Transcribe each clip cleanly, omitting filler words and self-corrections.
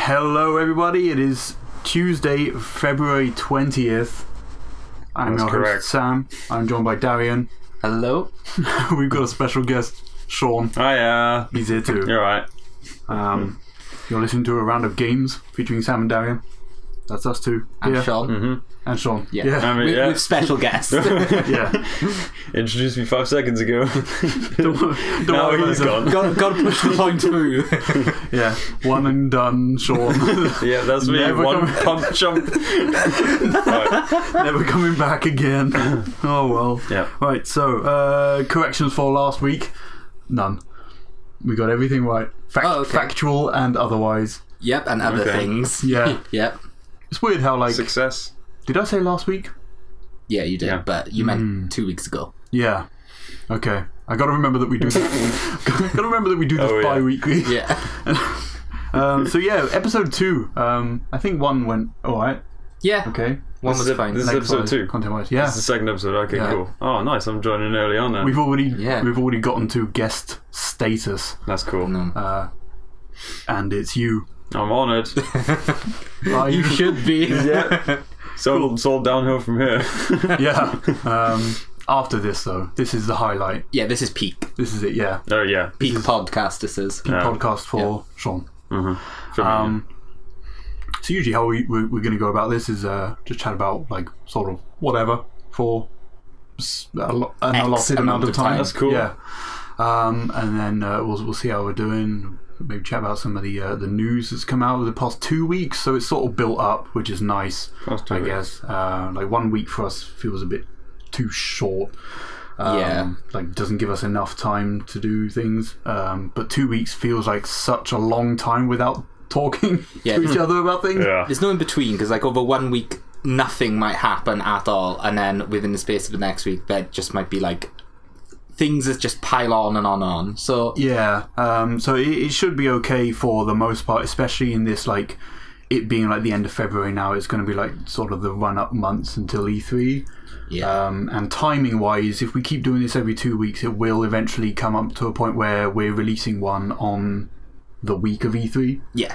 Hello everybody, it is Tuesday, February 20th. I'm your host Sam, I'm joined by Darian. Hello. We've got a special guest, Shaun. Hiya. He's here too. You're right. You're listening to a round of games featuring Sam and Darian. That's us two. And Shaun. Mm-hmm. And Shaun. Yeah. I mean, With special guests. Yeah. Introduced me 5 seconds ago. Don't Now worry he's about gone. Got to push the point through. Yeah. One and done, Shaun. Yeah, that's me. Never One coming- pump jump. Right. Never coming back again. Oh well. Yeah. Right, so corrections for last week. None. We got everything right. Factual and otherwise. Yep, and other things. Yeah. Yep. It's weird how, like... Success. Did I say last week? Yeah, you did, Yeah. but you meant 2 weeks ago. Yeah. Okay. I gotta remember that we do this. Gotta remember that we do this Oh, yeah. bi-weekly. Yeah. So yeah, episode 2. I think 1 went alright. Yeah. Okay. One This was is fine. this is episode 2. Content-wise. This Yeah. is the second episode. Okay, Yeah. cool. Oh, nice. I'm joining early on then. We've already gotten to guest status. That's cool. No. And it's you. I'm honoured. Are You should be. Yeah. So it's all downhill from here. Yeah. After this though, this is the highlight. Yeah, this is peak. This is it, yeah. Oh, yeah. Peak podcast, this is. Peak podcast for Shaun. Mm-hmm. For me, So usually how we're going to go about this is just chat about like sort of whatever for an allotted amount of time. That's cool. Yeah. And then we'll see how we're doing. Maybe chat about some of the news that's come out over the past 2 weeks. So it's sort of built up, which is nice. Past 2 I weeks. guess. Like 1 week for us feels a bit too short. Yeah. Like doesn't give us enough time to do things. But 2 weeks feels like such a long time without talking to each other about things. Yeah. There's no in between, because like over 1 week, nothing might happen at all, and then within the space of the next week, there just might be like things that just pile on and on and on. So Yeah, so it should be okay for the most part, especially in this, like, it being like the end of February now. It's going to be like sort of the run-up months until E3. yeah. And timing-wise, if we keep doing this every 2 weeks, it will eventually come up to a point where we're releasing one on the week of E3. Yeah.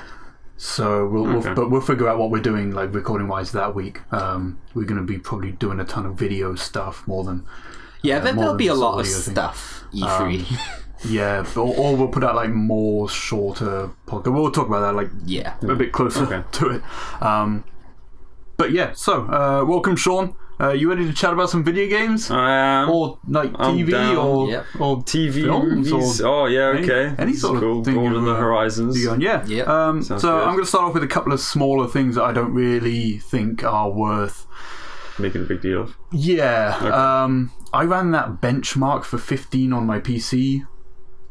So we'll figure out what we're doing, like recording-wise, that week. We're going to be probably doing a ton of video stuff more than... Yeah, there'll be a lot of audio thing. stuff, E3. Yeah, or we'll put out like more shorter podcast. We'll talk about that like Yeah. a bit closer to it. But yeah, so welcome, Shaun. You ready to chat about some video games I am. or like I'm TV down. or Yep. or TV films movies. or Yeah, okay. any sort cool. of thing? Broaden the horizons. Yeah. Yep. Sounds So good. I'm going to start off with a couple of smaller things that I don't really think are worth. Making a big deal of. Yeah. I ran that benchmark for 15 on my PC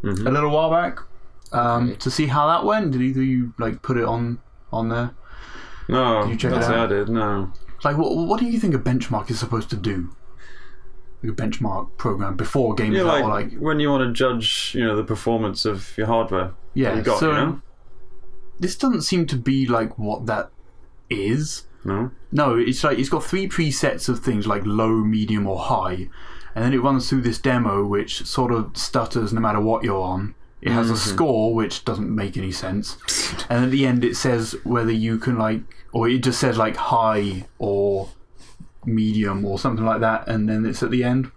a little while back to see how that went. Did either of you like put it on there? No, you check it that's out? how I did. No. Like, what do you think a benchmark is supposed to do? Like a benchmark program before a game is Yeah, out, like, or like when you want to judge, the performance of your hardware. yeah. that you got, So this doesn't seem to be like what that is. No, it's like it's got 3 presets of things like low, medium, or high, and then it runs through this demo which sort of stutters no matter what you're on. It has a score which doesn't make any sense, and at the end it says whether you can or it just says like high or medium or something like that, and then it's at the end.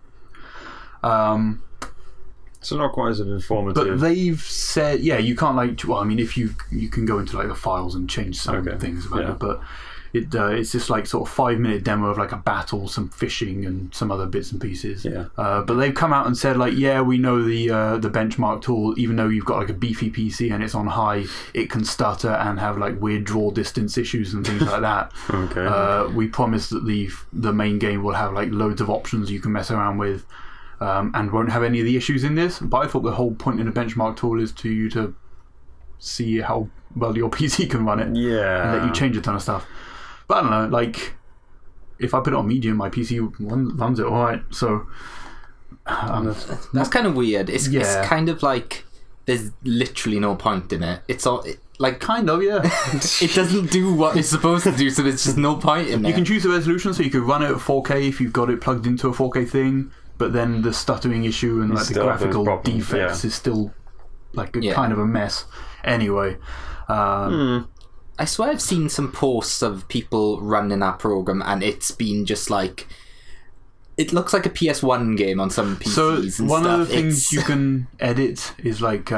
So not quite as informative. But they've said, yeah, you can't well, I mean, if you can go into like the files and change some things about it, but it's just like sort of 5-minute demo of like a battle, some fishing, and some other bits and pieces. Yeah. But they've come out and said like, yeah, we know the benchmark tool, even though you've got like a beefy PC and it's on high, it can stutter and have like weird draw distance issues and things like that. Okay. We promise that the main game will have like loads of options you can mess around with. And won't have any of the issues in this. But I thought the whole point in a benchmark tool is to you to see how well your PC can run it. Yeah. And let you change a ton of stuff. But I don't know, like, if I put it on medium, my PC runs it alright. So That's kind of weird. It's kind of like there's literally no point in it. It's all like kind of, yeah. it doesn't do what it's supposed to do, so there's just no point in it. You can choose the resolution, so you could run it at 4K if you've got it plugged into a 4K thing. But then the stuttering issue and like the graphical defects is still like kind of a mess. Anyway, I swear I've seen some posts of people running that program, and it's been just like, it looks like a PS1 game on some PCs. So and one stuff. of the things you can edit is like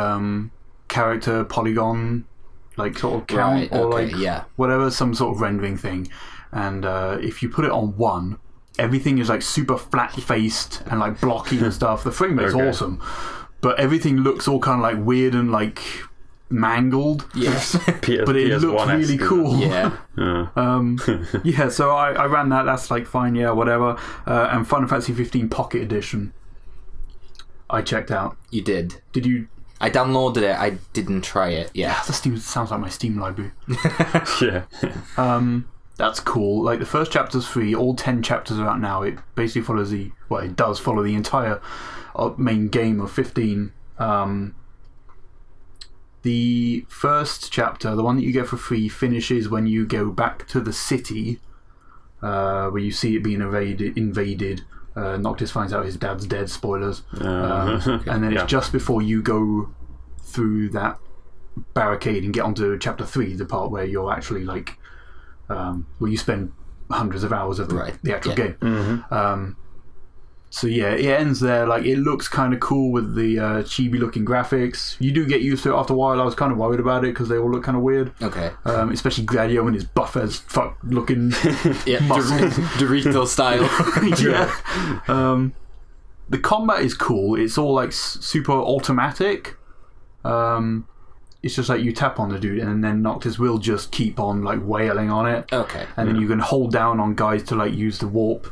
character polygon, like sort of count, or like whatever, some sort of rendering thing. And if you put it on 1, everything is like super flat faced and like blocky and stuff. The frame rate's awesome, but everything looks all kind of like weird and like mangled. Yes. But it looked really cool. Yeah. Yeah, so I ran that. That's like fine, yeah, whatever. And Final Fantasy 15 Pocket Edition, I checked out. You did. Did you? I downloaded it. I didn't try it. Yeah. The Steam sounds like my Steam library. Yeah. That's cool. Like the first chapter's free. All 10 chapters are out now. It basically follows it does follow the entire main game of 15. The first chapter, the one that you get for free, finishes when you go back to the city, where you see it being invaded. Noctis finds out his dad's dead. Spoilers. And then it's just before you go through that barricade and get onto chapter 3, the part where you're actually like, where you spend hundreds of hours of the actual game. So yeah, it ends there. Like, it looks kind of cool with the chibi looking graphics. You do get used to it after a while. I was kind of worried about it because they all look kind of weird. Okay. Especially Gladio and his buff as fuck looking muscles. Dorito style. Yeah. The combat is cool. It's all like super automatic. It's just like you tap on the dude and then Noctis will just keep on like wailing on it. Okay. And then you can hold down on guys to like use the warp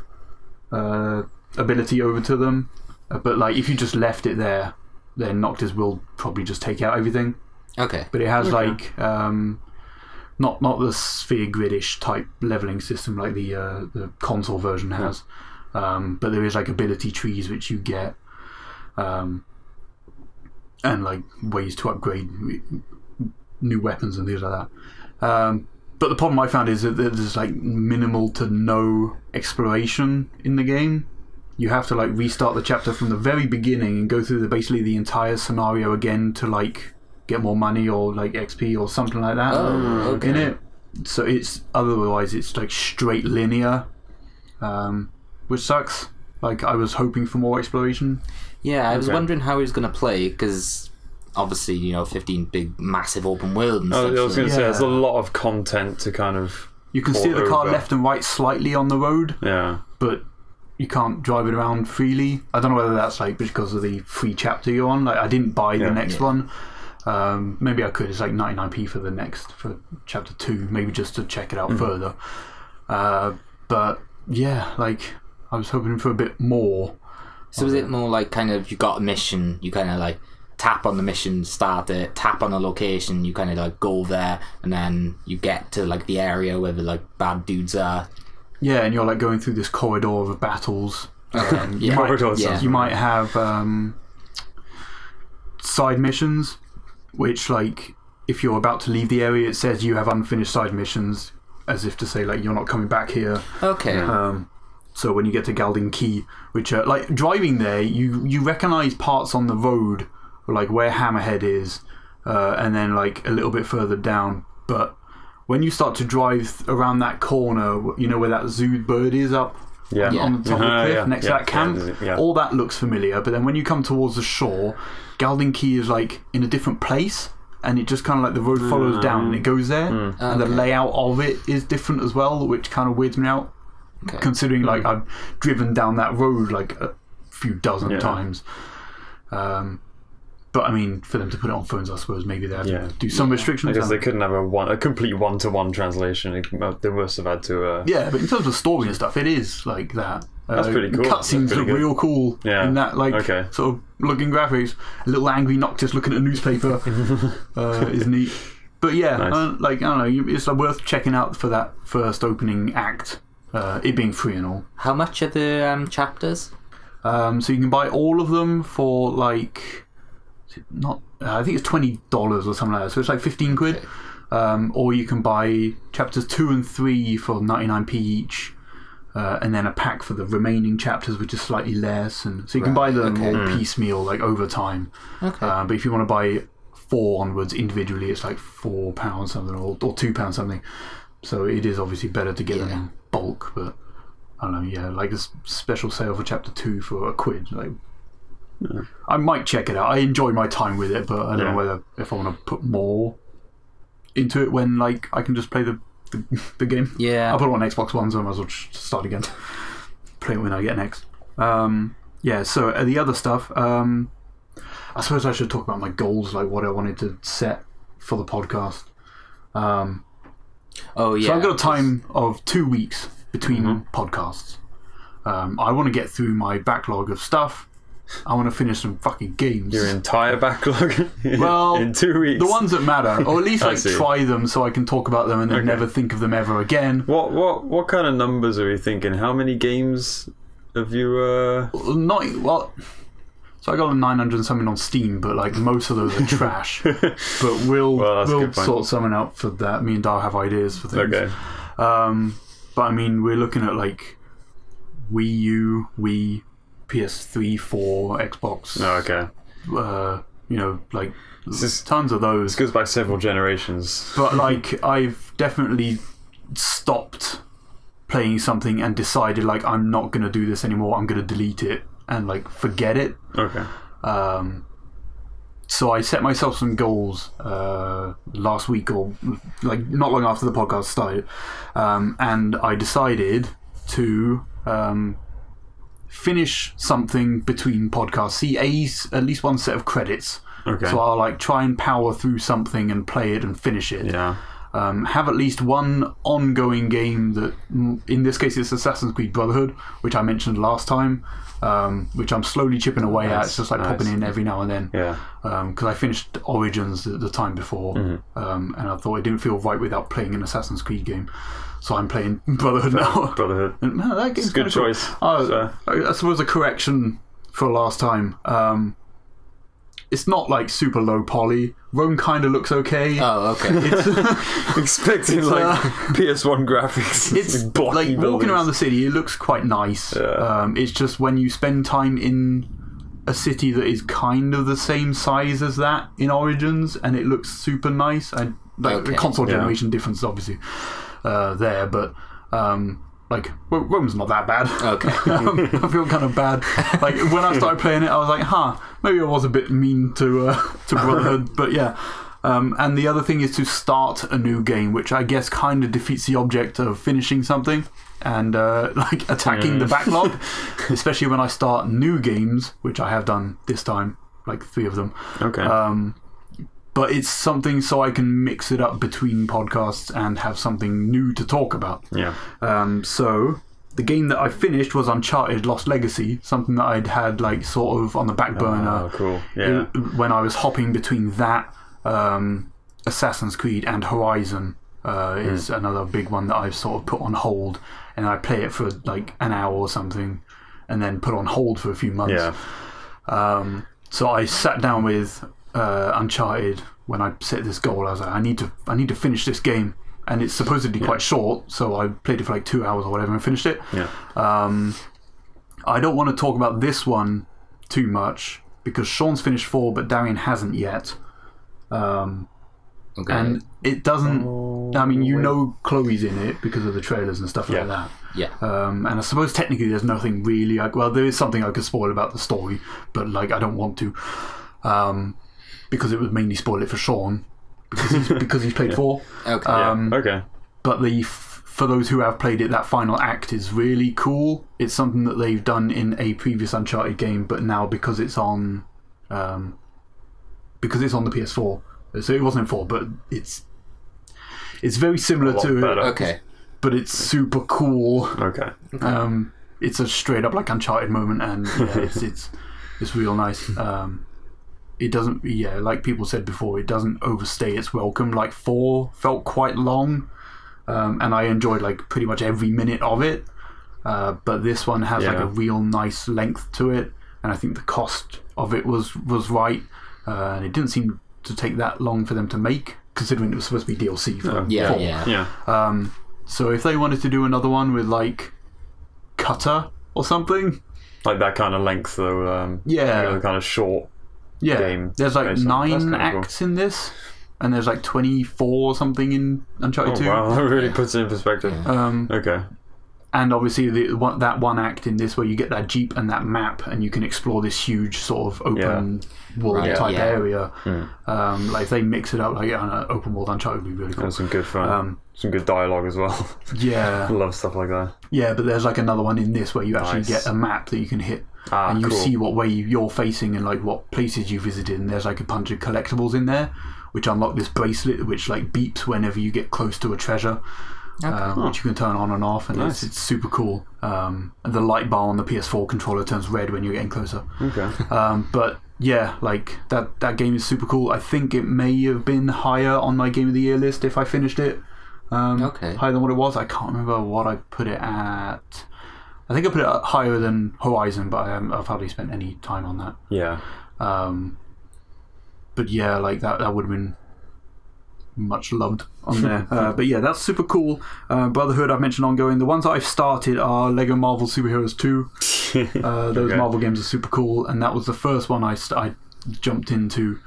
ability over to them, but like if you just left it there, then Noctis will probably just take out everything. Okay. But it has like not the sphere gridish type leveling system like the console version has, but there is like ability trees which you get, and like ways to upgrade new weapons and things like that. But the problem I found is that there's like minimal to no exploration in the game. You have to like restart the chapter from the very beginning and go through basically the entire scenario again to like get more money or like XP or something like that in it. So it's otherwise it's like straight linear, which sucks. Like I was hoping for more exploration. Yeah, I was wondering how he was going to play because obviously, you know, 15 big, massive open world and stuff. I was going to say, there's a lot of content to kind of... You can steer the car left and right slightly on the road, but you can't drive it around freely. I don't know whether that's like because of the free chapter you're on. Like, I didn't buy the next one. Maybe I could. It's like 99p for chapter 2, maybe just to check it out further. But yeah, like, I was hoping for a bit more. So is it more like kind of, you got a mission, you kind of like tap on the mission, start it, tap on a location, you kind of like go there, and then you get to like the area where the like bad dudes are. Yeah, and you're like going through this corridor of battles. You might have side missions, which like if you're about to leave the area, it says you have unfinished side missions, as if to say like you're not coming back here. Okay. So when you get to Galdin Key, which like driving there, you recognise parts on the road, like where Hammerhead is, and then like a little bit further down. But when you start to drive around that corner, you know where that Zood bird is up on the top of the cliff next to that camp, all that looks familiar. But then when you come towards the shore, Galdin Key is like in a different place, and it just kind of like the road follows down and it goes there, and the layout of it is different as well, which kind of weirds me out. Considering like I've driven down that road like a few dozen times. But I mean, for them to put it on phones, I suppose maybe they have to do some restrictions. I guess they couldn't have a complete one-to-one translation. They must have had to. Yeah, but in terms of story and stuff, it is like that. That's pretty cool. Cutscenes look real cool in that like sort of looking graphics. A little angry Noctis looking at a newspaper is neat. But yeah, like I don't know, it's worth checking out for that first opening act. It being free and all. How much are the chapters? So you can buy all of them for like I think it's $20 or something like that. So it's like 15 quid. Or you can buy chapters 2 and 3 for 99p each, and then a pack for the remaining chapters, which is slightly less. And so you can buy them all piecemeal, like over time. But if you want to buy 4 onwards individually, it's like £4 something or £2 something. So it is obviously better to get them in bulk. But I don't know, like a special sale for Chapter 2 for £1. Like, I might check it out. I enjoy my time with it, but I don't know if I want to put more into it when like I can just play the game. Yeah, I'll put it on Xbox One, so I might as well just start again. Play it when I get next. So the other stuff, I suppose I should talk about my goals, like what I wanted to set for the podcast. So I've got a time of 2 weeks between podcasts. I want to get through my backlog of stuff. I want to finish some fucking games. Your entire backlog in 2 weeks. The ones that matter, or at least like try them so I can talk about them and then never think of them ever again. What kind of numbers are you thinking? How many games have you? So I got a 900 and something on Steam, but like most of those are trash. But we'll sort something out for that. Me and Dar have ideas for things. Okay. But I mean, we're looking at like Wii U, Wii, PS3, 4, Xbox. Oh, okay. Like tons of those. This goes back several generations. But like, I've definitely stopped playing something and decided like I'm not going to do this anymore. I'm going to delete it and like forget it. Okay. So I set myself some goals last week, or like not long after the podcast started, and I decided to finish something between podcasts. See at least one set of credits. Okay. So I'll like try and power through something and play it and finish it. Yeah. Have at least one ongoing game that, in this case, it's Assassin's Creed Brotherhood, which I mentioned last time, which I'm slowly chipping away at. It's just like popping in every now and then. Yeah. Because I finished Origins the time before, and I thought it didn't feel right without playing an Assassin's Creed game. So I'm playing Brotherhood now. Brotherhood. And, man, that game's it's a good choice. Cool. I suppose a correction for last time. It's not like super low poly. Rome kind of looks okay. Oh, okay. It's expecting like PS1 graphics. It's like walking around the city. It looks quite nice. Yeah. It's just when you spend time in a city that is kind of the same size as that in Origins, and it looks super nice. And like the console generation difference, is obviously there, but. Like, Rome's not that bad. Okay. I feel kind of bad. Like, when I started playing it, I was like, maybe I was a bit mean to Brotherhood, but yeah. And the other thing is to start a new game, which I guess kind of defeats the object of finishing something and, like, attacking the backlog, especially when I start new games, which I have done this time, like 3 of them. Okay. But it's something so I can mix it up between podcasts and have something new to talk about. Yeah. So the game that I finished was Uncharted Lost Legacy, something that I'd had like sort of on the back burner. Oh, cool. Yeah. When I was hopping between that, Assassin's Creed and Horizon is another big one that I've sort of put on hold, and I play it for like an hour or something, and then put on hold for a few months. Yeah. So I sat down with Uncharted when I set this goal. I was like, I need to finish this game, and it's supposedly quite short, so I played it for like 2 hours or whatever and finished it. Yeah. I don't want to talk about this one too much because Shaun's finished 4 but Darian hasn't yet. Okay. And it doesn't I mean, you know Chloe's in it because of the trailers and stuff like that. Yeah. And I suppose technically there's nothing really like, well, there is something I could spoil about the story, but like I don't want to. Because it would mainly spoil it for Shaun because he's played 4. Okay. Okay. But for those who have played it, that final act is really cool. It's something that they've done in a previous Uncharted game, but now because it's on the PS4, so it wasn't in 4, but it's very similar to better. Okay. But it's super cool. Okay. It's a straight up like Uncharted moment, and yeah, it's real nice. It doesn't, like people said before, it doesn't overstay its welcome. Like 4 felt quite long, and I enjoyed like pretty much every minute of it. But this one has like a real nice length to it, and I think the cost of it was right, and it didn't seem to take that long for them to make, considering it was supposed to be DLC for 4. Yeah. So if they wanted to do another one with like Cutter or something, like that kind of length though, kind of short. game. There's like based on. That's 9 kinda acts in this, and there's like 24 or something in Uncharted 2. Wow, that really puts it in perspective. Okay. And obviously that one act in this where you get that Jeep and that map and you can explore this huge sort of open world type area. Like if they mix it up like on an open world Uncharted would be really cool. And some good fun. Some good dialogue as well. Yeah. I love stuff like that. Yeah, but there's like another one in this where you actually get a map that you can hit and you see what way you're facing and like what places you visited, and there's like a bunch of collectibles in there which unlock this bracelet which like beeps whenever you get close to a treasure. Which you can turn on and off, and it's super cool. And the light bar on the PS4 controller turns red when you're getting closer. Okay. But yeah, like that game is super cool. I think it may have been higher on my Game of the Year list if I finished it. Higher than what it was. I can't remember what I put it at. I think I put it higher than Horizon, but I've hardly spent any time on that. Yeah. But yeah, like that would have been much loved on there. But yeah, that's super cool. Brotherhood, I've mentioned ongoing. The ones that I've started are Lego Marvel Superheroes 2. Those Marvel games are super cool, and that was the first one I jumped into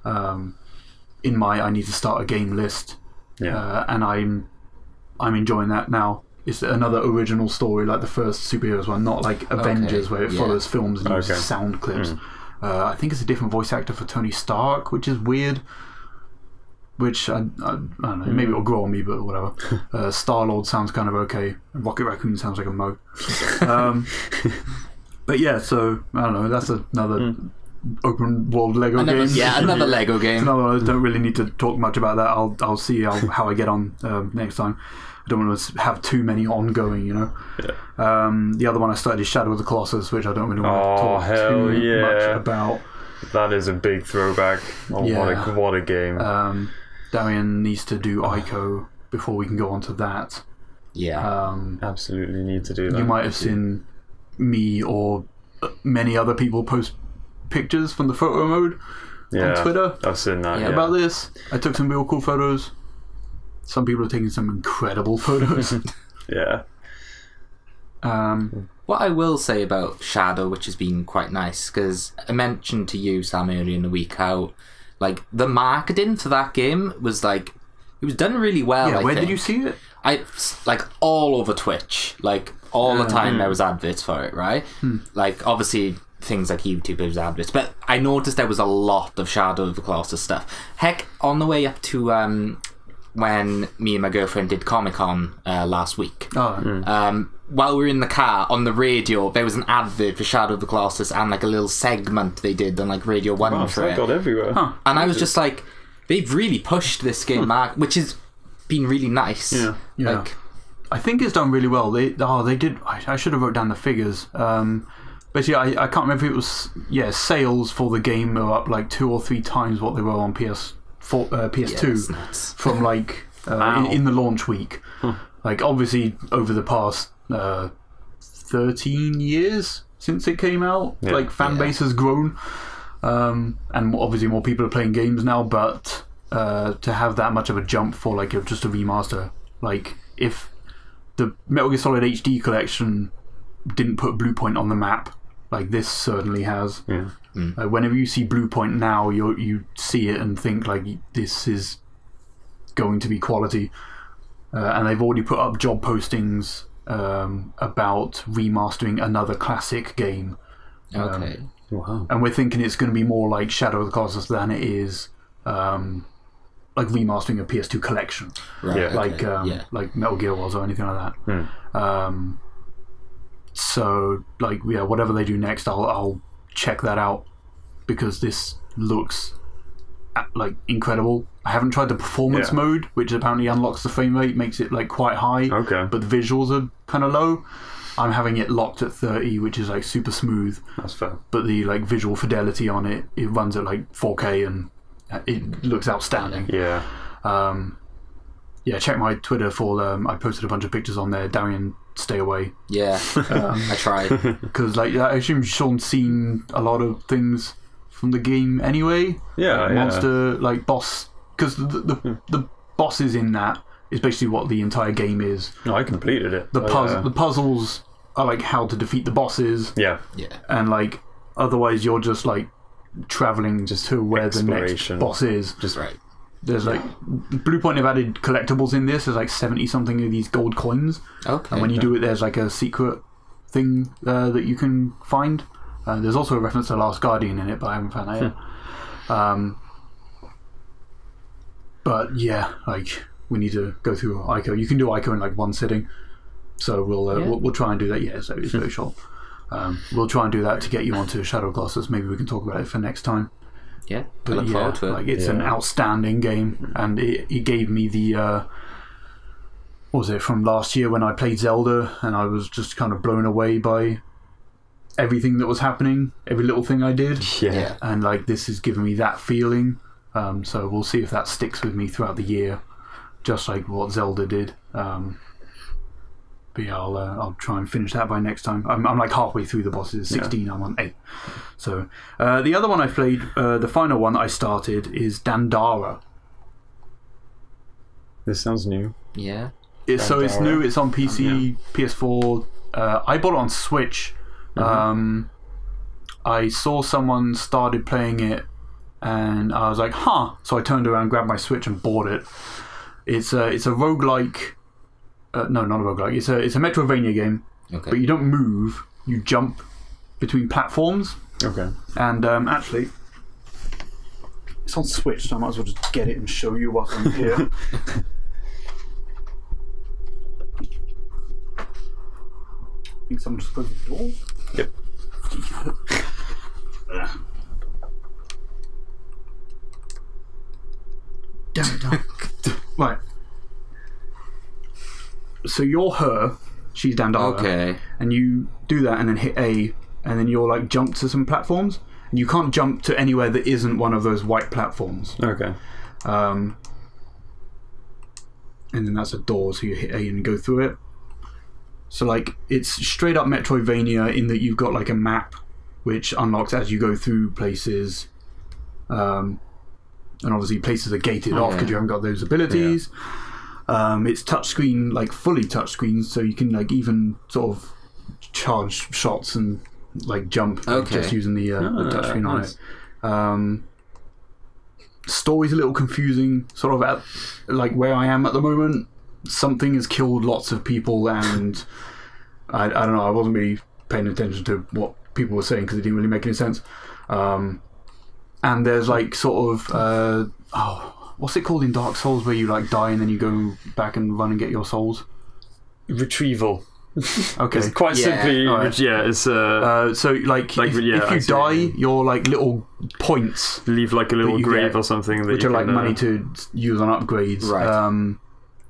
in my I need to start a game list. And I'm enjoying that now. It's another original story like the first Superheroes one, not like Avengers where it follows films and uses sound clips. I think it's a different voice actor for Tony Stark, which is weird. Which I don't know, maybe it'll grow on me, but whatever. Star-Lord sounds kind of okay. Rocket Raccoon sounds like a mo. But yeah, so I don't know. That's another open world Lego game. Yeah, another Lego game. Another one. I don't really need to talk much about that. I'll see how I get on next time. I don't want to have too many ongoing, you know. The other one I started is Shadow of the Colossus, which I don't really want to talk too much about. That is a big throwback. What a game. Darian needs to do Ico before we can go on to that. Yeah. Absolutely need to do that. You might have seen me or many other people post pictures from the photo mode on Twitter. I've seen that. About this. I took some real cool photos. Some people are taking some incredible photos. Yeah. What I will say about Shadow, which has been quite nice, because I mentioned to you, Sam, earlier in the week how like the marketing for that game was like it was done really well. Yeah, where did you see it? Like all over Twitch, like all the time there was adverts for it, right? Like obviously things like YouTube there was adverts, but I noticed there was a lot of Shadow of the Colossus stuff. Heck, on the way up to when me and my girlfriend did Comic-Con last week. While we were in the car, on the radio, there was an advert for Shadow of the Colossus and like a little segment they did on like Radio 1 for it. Got everywhere. And I was just like, they've really pushed this game, Mark, which has been really nice. Yeah. Like, I think it's done really well. They did. I should have wrote down the figures. Basically, I can't remember if it was sales for the game are up like 2 or 3 times what they were on PS2 from like in the launch week. Like obviously over the past 13 years since it came out, like fan base has grown, and obviously more people are playing games now. But to have that much of a jump for like just a remaster, like if the Metal Gear Solid HD collection didn't put Bluepoint on the map, like this certainly has. Whenever you see Bluepoint now, you see it and think like this is going to be quality. And they've already put up job postings about remastering another classic game. Wow. And we're thinking it's going to be more like Shadow of the Colossus than it is like remastering a PS2 collection, like Metal Gear was or anything like that. So like whatever they do next, I'll check that out because this looks like incredible. I haven't tried the performance mode, which apparently unlocks the frame rate, makes it like quite high. But the visuals are kind of low. I'm having it locked at 30, which is like super smooth. That's fair. But the like visual fidelity on it runs at like 4K and it looks outstanding. Check my Twitter for I posted a bunch of pictures on there. Darian, stay away. I tried because like I assume Shaun's seen a lot of things from the game anyway. Monster like boss, because the bosses in that is basically what the entire game is. No, I completed it. The puzzles are like how to defeat the bosses. Yeah. And like otherwise you're just like traveling just to where the next boss is. Just right. There's like Blue Point have added collectibles in this. There's like 70 something of these gold coins. Okay. And when you do it, there's like a secret thing that you can find. There's also a reference to Last Guardian in it, but I haven't found that yet. But yeah, like we need to go through Ico. You can do Ico in like one sitting, so we'll try and do that. Yeah, so it's very short. We'll try and do that to get you onto Shadow Colossus. Maybe we can talk about it for next time. Yeah, but look forward to it. Like it's an outstanding game, and it gave me the what was it from last year when I played Zelda, and I was just kind of blown away by everything that was happening, every little thing I did. Yeah. And like this is giving me that feeling. So we'll see if that sticks with me throughout the year, just like what Zelda did. But yeah, I'll try and finish that by next time. I'm like halfway through the bosses. 16, I'm on 8. So the other one I played, the final one that I started is Dandara. This sounds new. Yeah. So it's new. It's on PC, PS4. I bought it on Switch. I saw someone started playing it, and I was like, huh. So I turned around, grabbed my Switch, and bought it. It's a roguelike. No, not a roguelike. It's a Metroidvania game. Okay. But you don't move. You jump between platforms. Okay. And actually, it's on Switch, so I might as well just get it and show you what's on here. I think someone just closed the door. Yep. Damn it, right. So you're her, she's Dandara. Okay. And you do that and then hit A, and then you'll like jump to some platforms. And you can't jump to anywhere that isn't one of those white platforms. Okay. And then that's a door, so you hit A and go through it. So like it's straight up Metroidvania in that you've got like a map which unlocks as you go through places. And obviously places are gated off because you haven't got those abilities. It's touchscreen, like fully touchscreen, so you can like even sort of charge shots and like jump just using the touchscreen on it. Story's a little confusing, sort of at like where I am at the moment. Something has killed lots of people, and I don't know. I wasn't really paying attention to what people were saying because it didn't really make any sense. And there's like sort of what's it called in Dark Souls where you like die and then you go back and run and get your souls? Retrieval. Okay. It's quite simply, it's so like if you die, your like little points leave like a little grave or something, which are like money to use on upgrades. Right.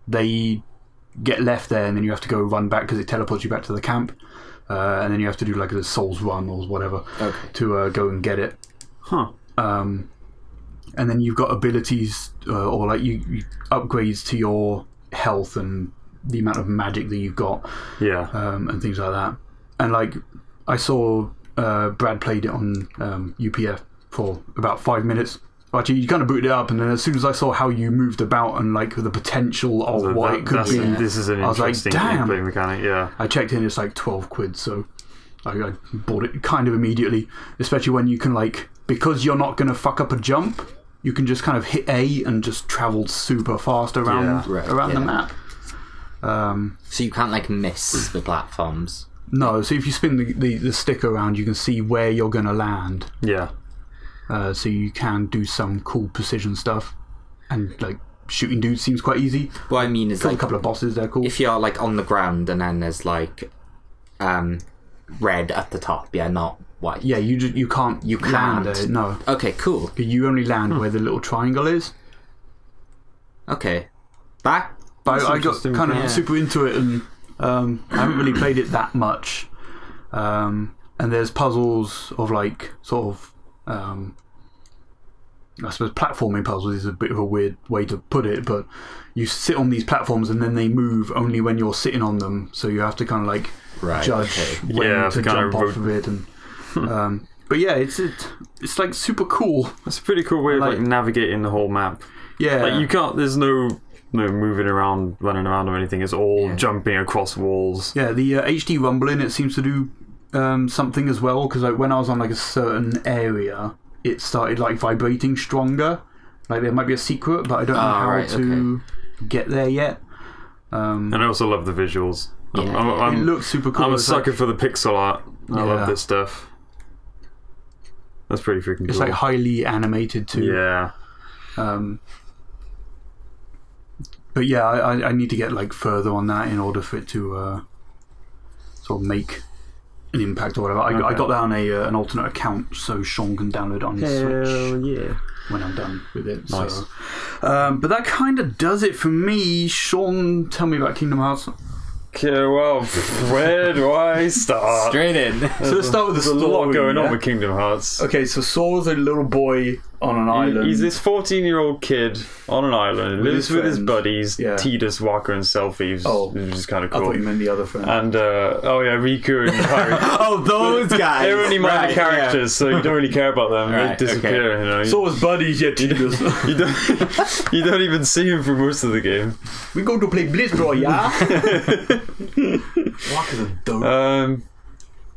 They get left there, and then you have to go run back because it teleports you back to the camp, and then you have to do like a souls run or whatever to go and get it. Huh. And then you've got abilities or like you upgrades to your health and the amount of magic that you've got, and things like that. And like I saw Brad played it on UPF for about 5 minutes. Actually, you kind of booted it up, and then as soon as I saw how you moved about and like the potential of what it could be, this is an interesting gameplay mechanic. Yeah, I checked in; it's like 12 quid, so I bought it kind of immediately. Especially when you can like, because you're not going to fuck up a jump, you can just kind of hit A and just travel super fast around the map. So you can't like miss the platforms. No, so if you spin the stick around, you can see where you're going to land. Yeah. So you can do some cool precision stuff, and like shooting dudes seems quite easy. What I mean is like a couple of bosses, they're cool. If you're like on the ground and then there's like red at the top, not white. Yeah, you can't land there. No. Okay, cool. You only land where the little triangle is. Okay, that. But I got kind of super into it, and I haven't really played it that much. And there's puzzles of like sort of. I suppose platforming puzzles is a bit of a weird way to put it, but you sit on these platforms and then they move only when you're sitting on them, so you have to kind of like judge when to jump off of it. And but yeah, it's like super cool. It's a pretty cool way of like navigating the whole map. Yeah, like you can't. There's no moving around, running around or anything. It's all jumping across walls. Yeah, the HD rumble in it seems to do something as well, because like when I was on like a certain area, it started like vibrating stronger. Like there might be a secret, but I don't know how to get there yet. And I also love the visuals. It looks super cool. I'm a sucker for the pixel art. I love this stuff. That's pretty freaking cool. It's like highly animated too. Yeah. But yeah, I need to get like further on that in order for it to sort of make an impact or whatever. I got that on an alternate account so Shaun can download it on his Switch when I'm done with it. Nice. So. But that kind of does it for me. Shaun, tell me about Kingdom Hearts. Okay, well, where do I start? Straight in. So let's start with the story. There's a lot going on with Kingdom Hearts. Okay, so Saul's a little boy on an island. He's this 14-year-old kid on an island. Lives with his buddies, Tidus, Waka, and Selfie, which is kind of cool. I thought you meant the other friend. And, Riku and Kairi. Oh, those guys! They're only minor characters, so you don't really care about them. They disappear, you know. Saul's buddies, Tidus. You don't even see him for most of the game. We go to play Blitzball, yeah? Waka's a dope.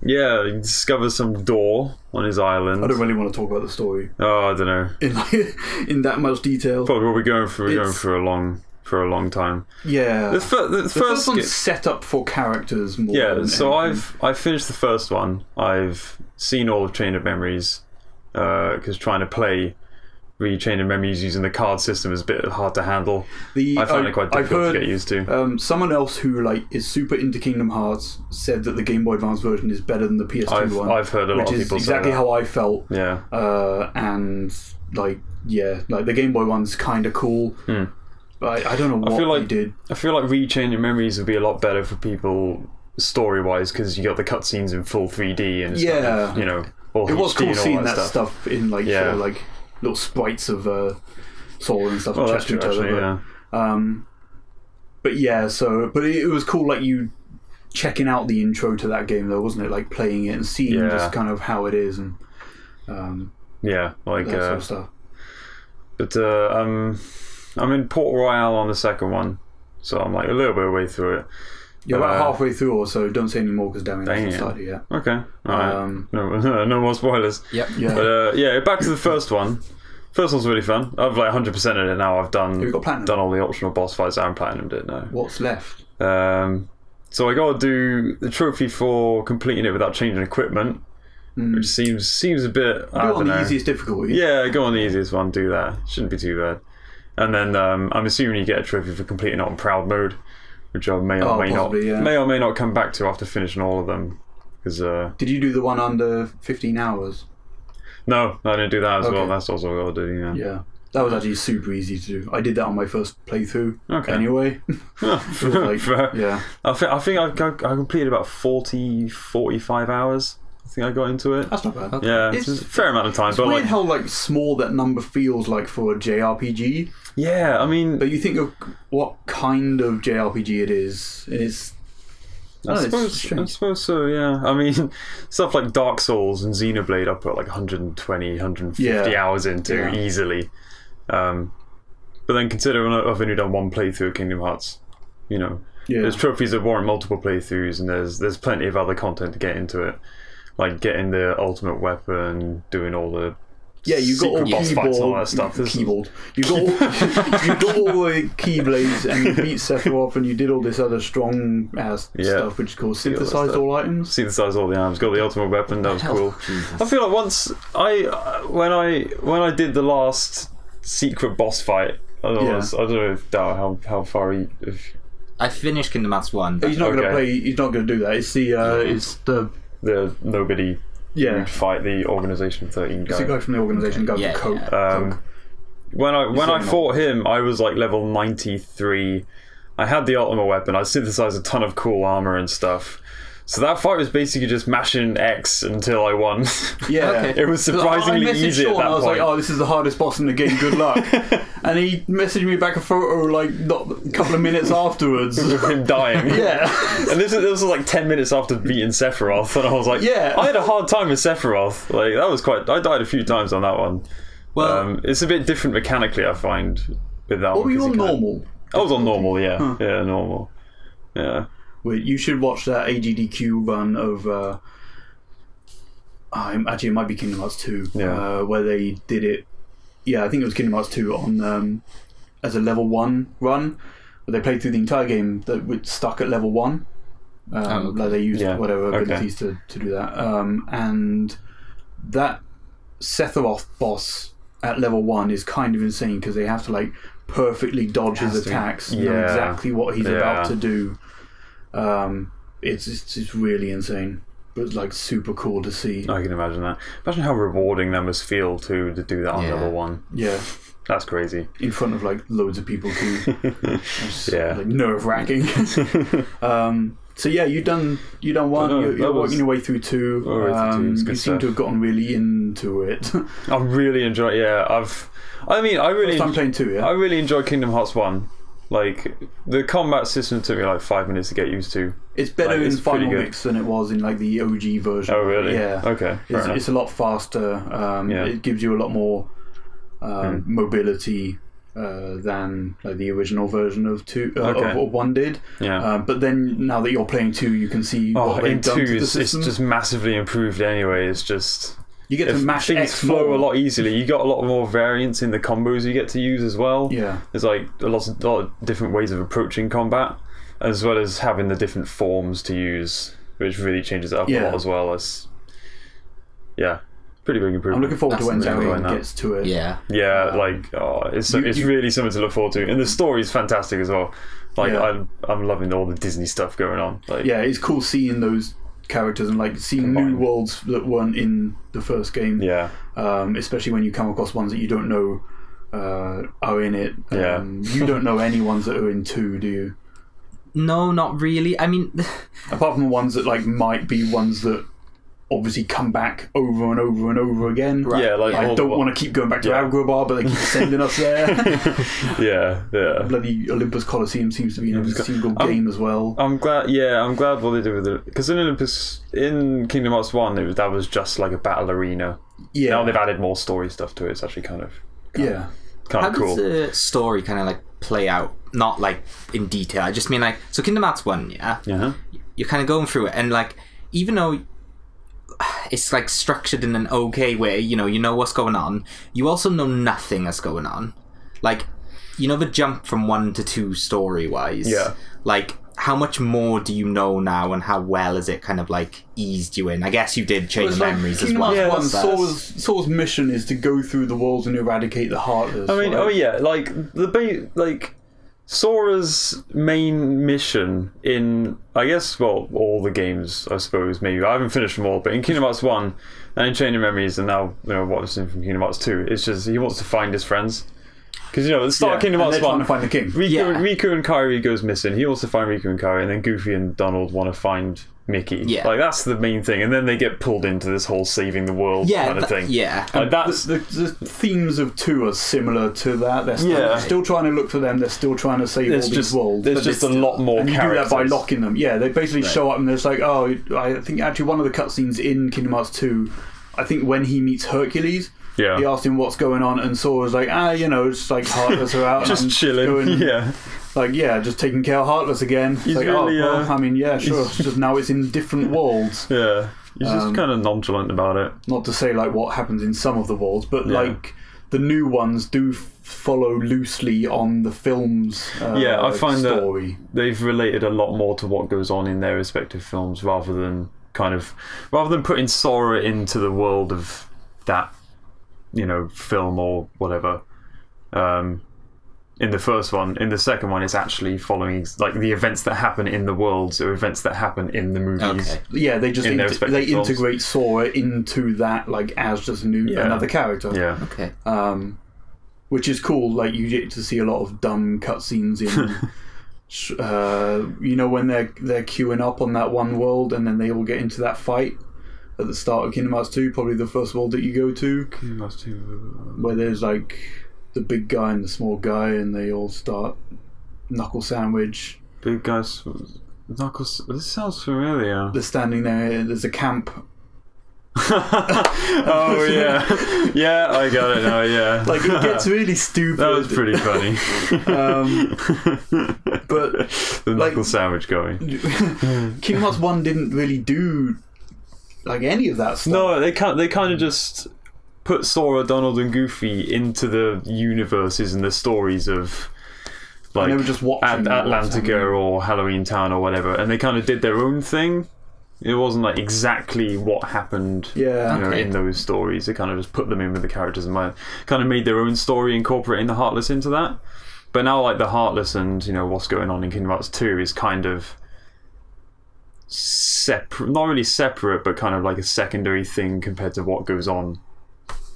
Yeah, he discovers some door on his island. I don't really want to talk about the story. Oh, I don't know. In that much detail. Probably what we're going for. We're going for a long time. Yeah. The first one's set up for characters more. Yeah. So anything. I've finished the first one. I've seen all of Chain of Memories because trying to play Chain of Memories using the card system is a bit hard to handle. I find it quite difficult to get used to. Someone else who is super into Kingdom Hearts said that the Game Boy Advance version is better than the PS2 one. I've heard a lot of people say that. Which is exactly how I felt. Yeah. And the Game Boy one's kind of cool. But I don't know what they did. I feel like Chain of Memories would be a lot better for people story-wise because you got the cutscenes in full 3D and stuff. You know, all it was HD cool and all seeing that stuff. stuff in sort of little sprites of Soul and stuff attached to each other. But it was cool, you checking out the intro to that game though, wasn't it? Like playing it and seeing just kind of how it is and that sort of stuff. But I'm in Port Royale on the second one, so I'm like a little bit of way through it. You're about halfway through or so. Don't say any more because Damien hasn't started yet. Okay. Alright. No more spoilers. Yep. Yeah. But back to the first one. First one's really fun. I've 100% in it now. I've done all the optional boss fights. I haven't platinumed it now. What's left? So I got to do the trophy for completing it without changing equipment, which seems a bit. Go on the easiest difficulty. Yeah, go on the easiest one. Do that. Shouldn't be too bad. And then I'm assuming you get a trophy for completing it on proud mode, which I may or may not come back to after finishing all of them. Because did you do the one under 15 hours? No, I didn't do that as well. That's also what I got to do. Yeah, that was actually super easy to do. I did that on my first playthrough. Okay. Anyway, yeah. I think I completed about 45 hours. I think I got into it. That's not bad. Okay. Yeah, it's a fair amount of time. It's but weird how small that number feels like for a JRPG. Yeah, I mean, but you think of what kind of JRPG it is, and it's. I suppose so, yeah. I mean, stuff like Dark Souls and Xenoblade I put 120, 150 hours into easily. But then considering I've only done one playthrough of Kingdom Hearts, there's trophies that warrant multiple playthroughs and there's plenty of other content to get into it. Like getting the ultimate weapon, doing all the you got all boss fights and all that stuff. Keyboard. You got all the keyblades and you beat Sephiroth and you did all this other strong ass stuff, which is called synthesized all items. Synthesized all the items. Got the ultimate weapon. That was cool. Jesus. I feel like once when I did the last secret boss fight, I don't know how far I finished Kingdom Hearts 1. He's not going to play. He's not going to do that. It's the nobody. Who'd fight the Organisation 13 guy. It's the guy from the Organisation guy with Coke. When I fought him, I was level 93. I had the ultimate weapon. I synthesized a ton of cool armor and stuff. So that fight was basically just mashing X until I won. Yeah, okay. It was surprisingly easy at that point. I was like, "Oh, this is the hardest boss in the game. Good luck." And he messaged me back a photo not a couple of minutes afterwards of him dying. Yeah, and this was 10 minutes after beating Sephiroth, and I was like, "Yeah, I had a hard time with Sephiroth. That was I died a few times on that one. Well, it's a bit different mechanically, I find, with that one. What were you on normal? I was on normal, yeah, normal, yeah. You should watch that AGDQ run of actually, it might be Kingdom Hearts 2, Yeah. where they did it. Yeah, I think it was Kingdom Hearts 2 on as a level 1 run. Where they played through the entire game that was stuck at level 1. Like they used whatever abilities to do that. And that Sephiroth boss at level 1 is kind of insane because they have to like perfectly dodge his attacks, know exactly what he's about to do. It's really insane, but it's like super cool to see. I can imagine that. Imagine how rewarding that must feel to do that on level 1. Yeah. That's crazy. In front of like loads of people too. Like nerve wracking. So yeah, you done one. You're working your way through 2. You seem to have gotten really into it. I'm really enjoying. Yeah, I really. First time playing 2. Yeah. I really enjoy Kingdom Hearts 1. Like the combat system took me like 5 minutes to get used to. It's better in Final Mix than it was in like the OG version. Oh really? Yeah. Okay. It's a lot faster. It gives you a lot more mobility than like the original version of 2 of 1 did. Yeah. But then now that you're playing 2, you can see what they've done to the system. It's just massively improved anyway. It's just you get to mash things X flow more. a lot easily. You got a lot more variance in the combos you get to use as well. Yeah. There's like a lot of different ways of approaching combat, as well as having the different forms to use, which really changes it up a lot as well. As pretty big improvement. I'm looking forward to when Xandiarr gets to it. Yeah. It's really something to look forward to, and the story's fantastic as well. Like I'm loving all the Disney stuff going on. Like, it's cool seeing those characters and like seeing new worlds that weren't in the first game. Yeah. Especially when you come across ones that you don't know are in it. You don't know any ones that are in 2, do you? No, not really. I mean, apart from the ones that like might be ones that obviously come back over and over and over again. Right. Yeah, like I don't want to keep going back to Agrabah, but they keep sending us there. Bloody Olympus Coliseum seems to be in every single game as well. I'm glad what they did with it, because in Kingdom Hearts 1 that was just like a battle arena. Yeah. Now they've added more story stuff to it. It's actually kind of cool. How does the story kind of like play out? Not like in detail. I just mean like, so Kingdom Hearts 1, you're kind of going through it, and like even though it's like structured in an okay way, you know what's going on, you also know nothing that's going on. Like, the jump from 1 to 2 story wise, like how much more do you know now, and how well is it kind of like eased you in? I guess you did Chain of Memories as well. Sora's mission is to go through the worlds and eradicate the Heartless. I mean, like Sora's main mission in, I guess, all the games, I suppose, maybe. I haven't finished them all, but in Kingdom Hearts 1 and in Chain of Memories, and now what I've seen from Kingdom Hearts 2, it's just he wants to find his friends. Because, at the start of Kingdom Hearts 1, to find the king. Riku and Kairi goes missing. He wants to find Riku and Kairi, and then Goofy and Donald want to find Mickey. Yeah. Like, that's the main thing. And then they get pulled into this whole saving the world kind of thing. Yeah. Like, that's the themes of 2 are similar to that. They're still trying to look for them. They're still trying to save all these worlds. There's just a lot more and characters. You do that by locking them. Yeah, they basically show up and there's like, I think actually one of the cutscenes in Kingdom Hearts 2, I think when he meets Hercules, he asked him what's going on, and Sora's like, it's like Heartless are out. Just chilling. Just taking care of Heartless again. He's like, really, sure. It's just now it's in different worlds. Yeah. He's just kind of nonchalant about it. Not to say like what happens in some of the worlds, but like the new ones do follow loosely on the film's I find story. That they've related a lot more to what goes on in their respective films rather than putting Sora into the world of that film or whatever. In the first one, in the second one, it's actually following like the events that happen in the worlds or events that happen in the movies. Okay. Yeah, they just integrate Sora into that like as just another character. Yeah. Okay. Which is cool. Like you get to see a lot of dumb cutscenes in. When they're queuing up on that one world and then they all get into that fight at the start of Kingdom Hearts 2, probably the first world that you go to. Kingdom Hearts 2. Where there's like the big guy and the small guy and they all start knuckle sandwich. Big guys, knuckles. This sounds familiar. They're standing there. There's a camp. Oh yeah, I got it now. Yeah, like it gets really stupid. That was pretty funny. But the knuckle sandwich going. Kingdom Hearts 1 didn't really do like any of that stuff. No, they can't. They kind of just put Sora, Donald, and Goofy into the universes and the stories of like they were just watching Atlantica or Halloween Town or whatever, and they kind of did their own thing. It wasn't like exactly what happened in those stories. They kind of just put them in with the characters in mind. Kind of made their own story, incorporating the Heartless into that. But now, like, the Heartless and, what's going on in Kingdom Hearts 2 is kind of separate, not really separate, but kind of like a secondary thing compared to what goes on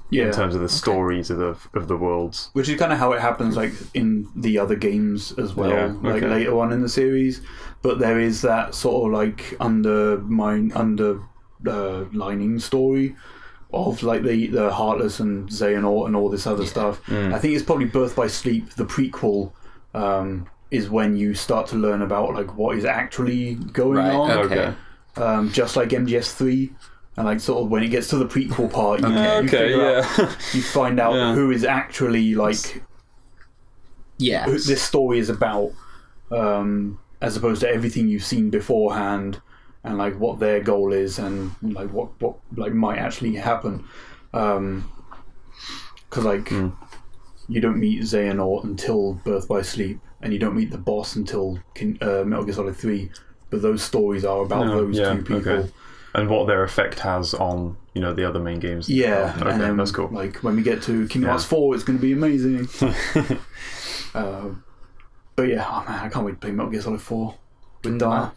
in terms of the stories of the worlds. Which is kind of how it happens, like, in the other games as well, like later on in the series. But there is that sort of like underlining story of like the Heartless and Xehanort and all this other stuff. I think it's probably Birth by Sleep, the prequel, is when you start to learn about like what is actually going on. Okay. Just like MGS3. And like sort of when it gets to the prequel part, you find out who is actually like who this story is about, as opposed to everything you've seen beforehand, and like what their goal is, and like what like might actually happen. Because like you don't meet Xehanort until Birth by Sleep, and you don't meet the boss until Metal Gear Solid 3. But those stories are about those two people. Okay. And what their effect has on, the other main games. Yeah, okay, and then, that's cool. Like when we get to Kingdom Hearts 4, it's going to be amazing. But yeah, oh man, I can't wait to play Metal Gear Solid 4 with Dara.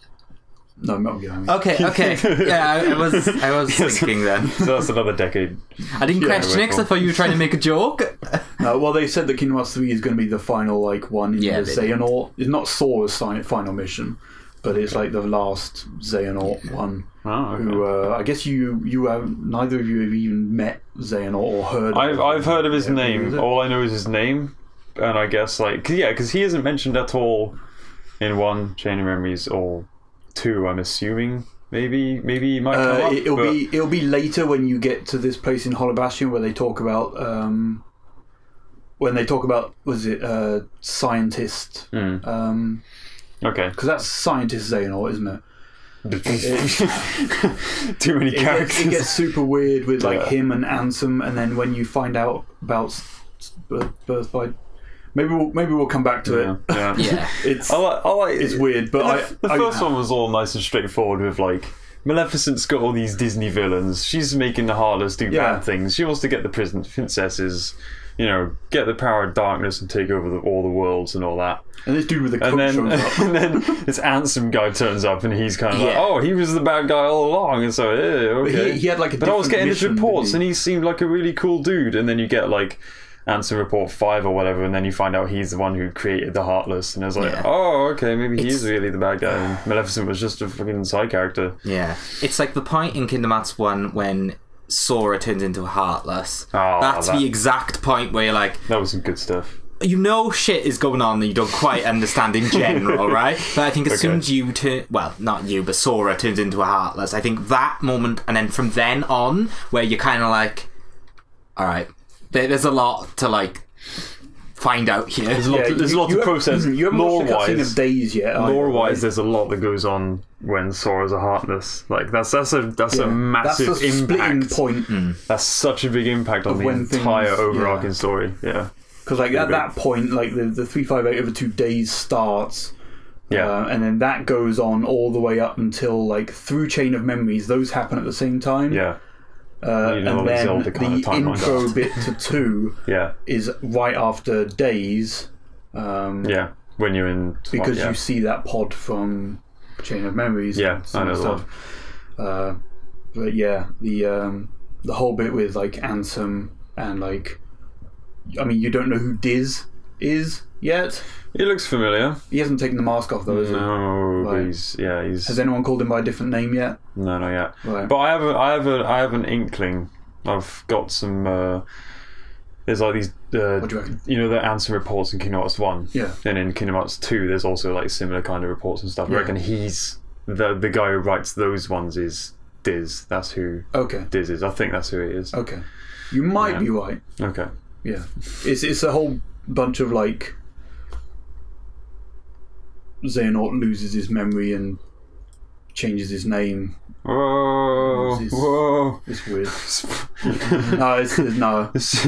No, Metal Gear. I mean. Okay. Yeah, I was thinking then. So that's another decade. I didn't question it because I thought you were trying to make a joke. No, well, they said that Kingdom Hearts 3 is going to be the final one in the Xehanort. It's not Sora's final mission, but it's like the last Xehanort one. Oh, okay. Who I guess you have neither of you have even met Xehanort or heard. I've heard of his name. All I know is his name, and I guess because he isn't mentioned at all in 1 Chain of Memories or 2. I'm assuming maybe he might come up. It'll be later when you get to this place in Hollow Bastion where they talk about was it scientist? Okay, because that's scientist Xehanort, isn't it? Too many characters. It gets super weird with like him and Ansem, and then when you find out about Birth by, maybe we'll come back to it. Yeah. It's weird, but the first one was all nice and straightforward with like Maleficent's got all these Disney villains. She's making the Heartless do bad things. She wants to get the princesses, get the power of darkness and take over all the worlds and all that. And this dude with the coat shows up. And then this Ansem guy turns up and he's kind of like, oh, he was the bad guy all along. And so, okay. He had like But I was getting his reports and he seemed like a really cool dude. And then you get like Ansem Report 5 or whatever, and then you find out he's the one who created the Heartless. And I was like, oh, okay, maybe he's really the bad guy. And Maleficent was just a fucking side character. Yeah. It's like the point in Kingdom Hearts 1 when Sora turns into a Heartless. That's the exact point where you're like, that was some good stuff. Shit is going on that you don't quite understand in general, right? But I think as soon as you turn, well, not you, but Sora turns into a Heartless, I think that moment, and then from then on, where you're kind of like, alright, there's a lot to like find out here. There's a lot to process. You haven't watched the cutscene of Days yet. Lore-wise, there's a lot that goes on when Sora's a Heartless. Like that's a massive impact. Point. That's such a big impact on the entire overarching story. Yeah. Because like at that point, like the 358 over 2 days starts, and then that goes on all the way up until like through Chain of Memories. Those happen at the same time. Yeah. And then the intro bit to 2 is right after Days. When you're in because you see that pod from Chain of Memories. Yeah, I know stuff. But yeah, the whole bit with like Ansem and like. I mean, you don't know who Diz is yet. He looks familiar. He hasn't taken the mask off though, has he? No, like, he's. Has anyone called him by a different name yet? No, not yet. Right. But I have an inkling. I've got some. There's like these. What do you reckon? The Ansem reports in Kingdom Hearts 1. Yeah. And in Kingdom Hearts 2, there's also like similar kind of reports and stuff. I reckon he's the guy who writes those ones is Diz. That's who. Okay. Diz is. I think that's who he is. Okay. You might be right. Okay. Yeah, it's a whole bunch of like Xehanort loses his memory and changes his name Whoa, whoa! It's weird.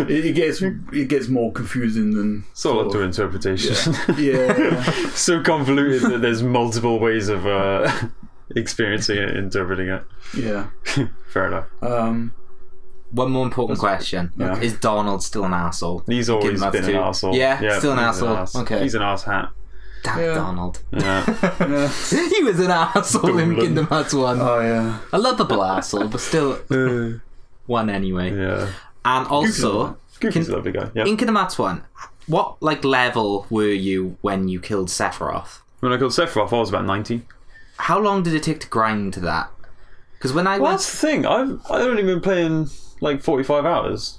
It gets more confusing than. It's all up to interpretation. Yeah. So convoluted that there's multiple ways of experiencing it, interpreting it. Yeah. Fair enough. One more important question: is Donald still an arsehole? He's always been an arsehole. Yeah, still an arsehole. Okay, he's an arse hat. Damn Donald. Yeah. He was an arsehole in Kingdom Hearts 1. Oh yeah. A lovable arsehole, but still one anyway. Yeah. And also, Goofy's a lovely guy. Yeah. in Kingdom Hearts 1, what level were you when you killed Sephiroth? When I killed Sephiroth, I was about 90. How long did it take to grind to that? Because when I went... That's the thing. I've only been playing like 45 hours.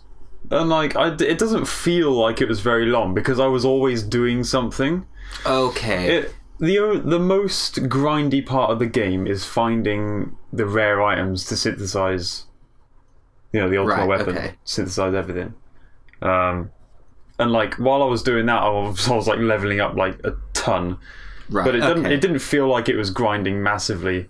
And like, it doesn't feel like it was very long because I was always doing something. Okay. The most grindy part of the game is finding the rare items to synthesize, the ultimate weapon, synthesize everything. And like while I was doing that, I was like leveling up like a ton. Right. But it didn't feel like it was grinding massively.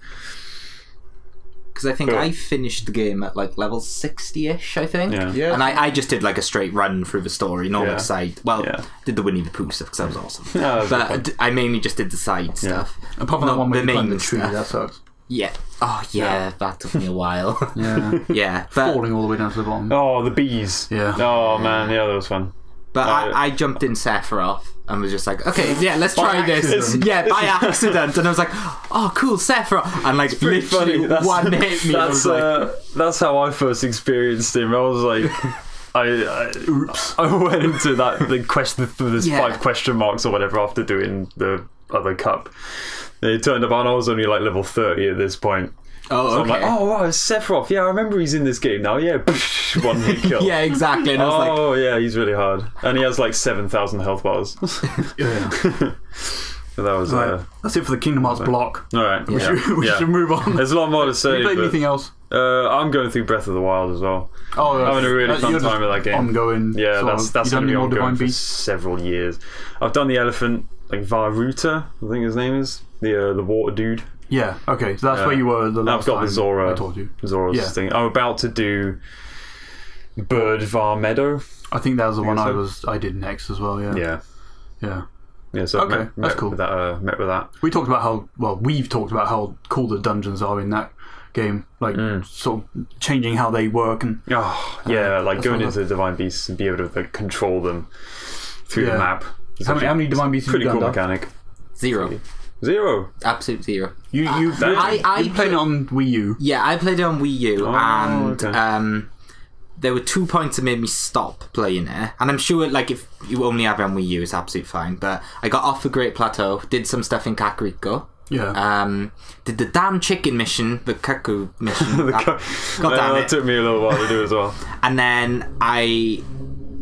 Because I think I finished the game at like level 60-ish, I think. Yeah. And I just did like a straight run through the story, not like side. Well, did the Winnie the Pooh stuff because that was awesome. Yeah, but I mainly just did the side stuff. Apart from that one with the main tree, that sucks. Yeah. Oh yeah, that took me a while. Yeah. Yeah. But, falling all the way down to the bottom. Oh, the bees. Yeah. Oh man, yeah, that was fun. But I jumped in Sephiroth and was just like, okay, yeah, let's try this. Yeah, by accident. And I was like, oh, cool, Sephiroth. And like, literally one hit me. That's how I first experienced him. I was like, I went into the question, there's 5 question marks or whatever after doing the other cup. They turned up and I was only like level 30 at this point. Oh, so I'm like, oh wow, it's Sephiroth. Yeah, I remember he's in this game now. Yeah, one hit kill. Yeah, exactly. And I was like, yeah, he's really hard, and he has like 7,000 health bars. Yeah. So that was that's it for the Kingdom Hearts block. All right, we should move on. There's a lot more to say. Have you played anything else? I'm going through Breath of the Wild as well. Oh, I'm having a really fun time with that game. Ongoing. Yeah, that's going to be ongoing for Beast? several years. I've done the elephant, like Varuta, I think his name is the water dude. Yeah, okay, so that's where you were the last time. I've got the Zora. I told you. Zora's thing. I'm about to do Bird Var Meadow. I think that was the one I did next as well, Yeah. So okay, that's cool. Met with that. We've talked about how cool the dungeons are in that game, like sort of changing how they work and like going into the Divine Beasts and be able to control them through the map. How many Divine Beasts have you done? Pretty cool mechanic. Zero. Absolute zero. I played it on Wii U. Yeah, I played it on Wii U, and there were 2 points that made me stop playing it. And I'm sure, like, if you only have it on Wii U, it's absolutely fine. But I got off the Great Plateau, did some stuff in Kakariko. Yeah. Did the damn chicken mission, the Kaku mission. God damn it. That took me a little while to do as well. And then I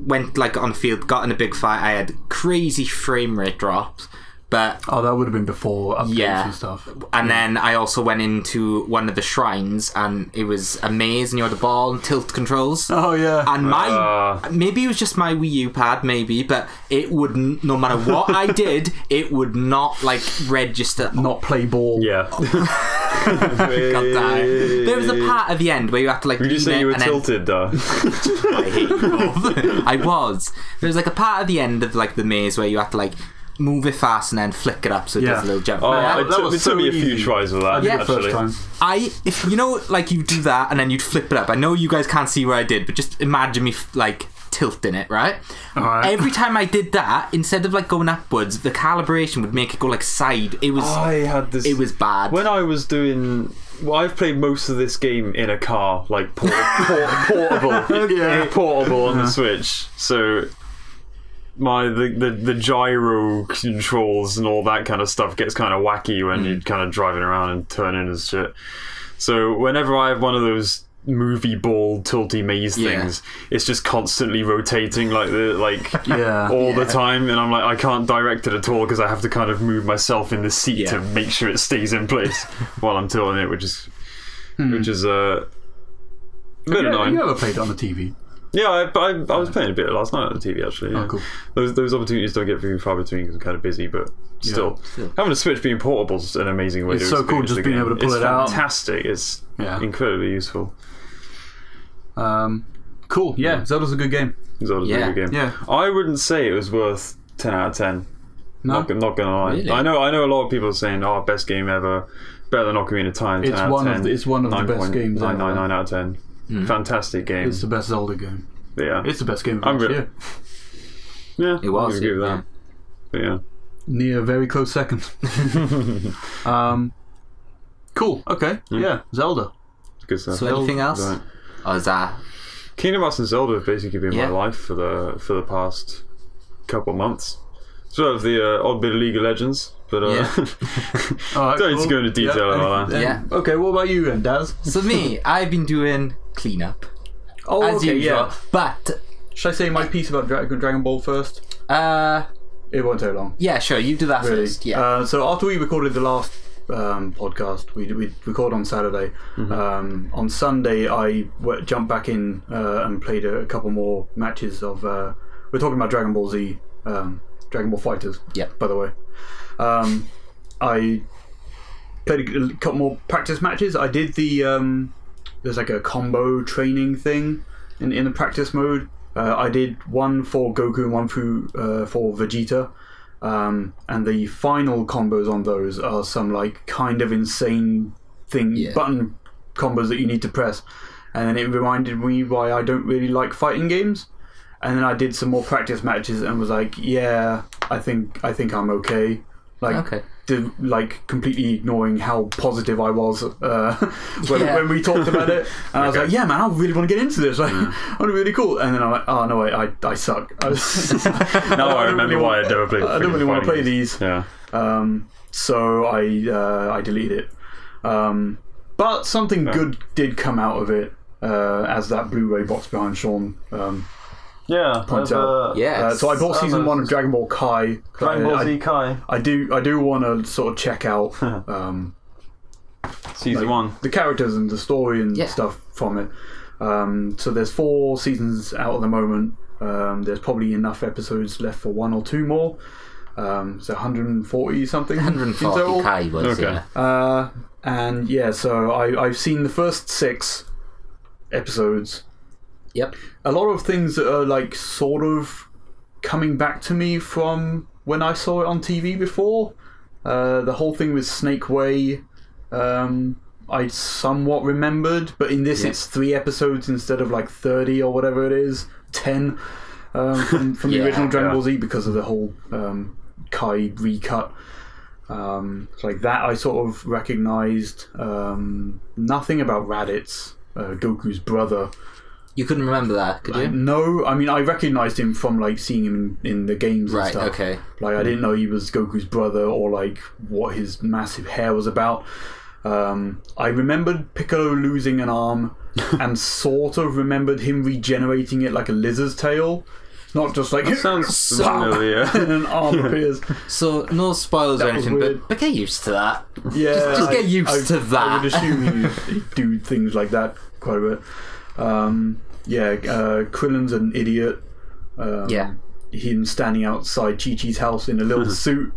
went, like, on the field, got in a big fight. I had crazy frame rate drops. But that would have been before updates and stuff. And then I also went into one of the shrines, and it was a maze, and you had the ball and tilt controls. Oh yeah. And maybe it was just my Wii U pad, maybe, but it wouldn't. No matter what I did, it would not like register. Not play ball. Yeah. God damn. There was a part at the end where you have to like. Would you say you were tilted though? I hate you both. I was. There was like a part at the end of like the maze where you have to like move it fast and then flick it up so it does a little jump. It took me a few tries with that. First time. If you know, like you do that and then you'd flip it up. I know you guys can't see where I did, but just imagine me like tilting it, right? Every time I did that, instead of like going upwards, the calibration would make it go like side. It was. It was bad. When I was doing. Well, I've played most of this game in a car, like portable. Portable on the Switch. So. The gyro controls and all that kind of stuff gets kind of wacky when you're kind of driving around and turning and shit. So whenever I have one of those movie ball tilty maze things, it's just constantly rotating all the time, and I'm like, I can't direct it at all because I have to kind of move myself in the seat to make sure it stays in place while I'm tilting it, which is a bit annoying. You ever played it on the TV? Yeah, I was playing a bit last night on the TV actually. Yeah. Oh, cool. Those opportunities don't get very far between because I'm kind of busy, but still. Having a Switch being portable is an amazing way to experience so cool just being able to pull it out. It's fantastic. It's incredibly useful. Cool. Yeah, Zelda's a good game. Zelda's a good game. Yeah. I wouldn't say it was worth 10 out of 10. No? Not gonna lie. Really? I know a lot of people are saying, "Oh, best game ever." Better than Ocarina of Time. 10 out of 10. It's one of the best games ever. 9 out of 10. Fantastic game. It's the best Zelda game. Yeah. It's the best game of last year. Yeah, it was. I agree with that. But yeah. Near very close second. Cool. Okay. Yeah. Zelda. Good stuff. So anything else? Right. Or is that... Kingdom Hearts and Zelda have basically been my life for the past couple months. Sort of the odd bit of League of Legends, but don't need to go into detail about that. Yeah. Okay, what about you then, Daz? So me, I've been doing cleanup. Oh, as okay, usual. yeah. But should I say my piece about Dragon Ball first? It won't take long. Yeah, sure. You do that first. Yeah. So after we recorded the last podcast, we recorded on Saturday. On Sunday, I jumped back in and played a couple more matches of. We're talking about Dragon Ball Z, Dragon Ball Fighters. Yeah. By the way, I played a couple more practice matches. I did the there's like a combo training thing in the practice mode. I did one for Goku and one for Vegeta. And the final combos on those are some like kind of insane button combos that you need to press. And then it reminded me why I don't really like fighting games. And then I did some more practice matches and was like, yeah, I think I'm okay. Like completely ignoring how positive I was when we talked about it. And I was like, yeah, man, I really want to get into this. Like, I'm really cool. And then I'm like, oh no, wait, I suck. I remember why I never played. I don't really want to play these. Yeah. So I deleted it. But something good did come out of it, as that Blu-ray box behind Shaun. Points out. So I bought season 1 of Dragon Ball Kai. Dragon Ball Z Kai. I do want to sort of check out season 1, the characters and the story and stuff from it. So there's 4 seasons out at the moment. There's probably enough episodes left for 1 or 2 more. So 140 something. 140 Kai was and so I've seen the first 6 episodes. Yep. A lot of things that are like sort of coming back to me from when I saw it on TV before. The whole thing with Snake Way, I somewhat remembered, but in this it's 3 episodes instead of like 30 or whatever it is, 10 from the original Dragon Ball Z because of the whole Kai recut. Like that, I sort of recognised nothing about Raditz, Goku's brother. You couldn't remember that, could you? No, I mean I recognised him from like seeing him in the games and stuff. Okay. Like I didn't know he was Goku's brother or like what his massive hair was about. I remembered Piccolo losing an arm and sort of remembered him regenerating it like a lizard's tail. Not just like that sounds familiar. And an arm appears. So no spoilers or anything, but get used to that. Yeah, just get used to that. I would assume he'd do things like that quite a bit. Krillin's an idiot. Him standing outside Chi-Chi's house in a little suit.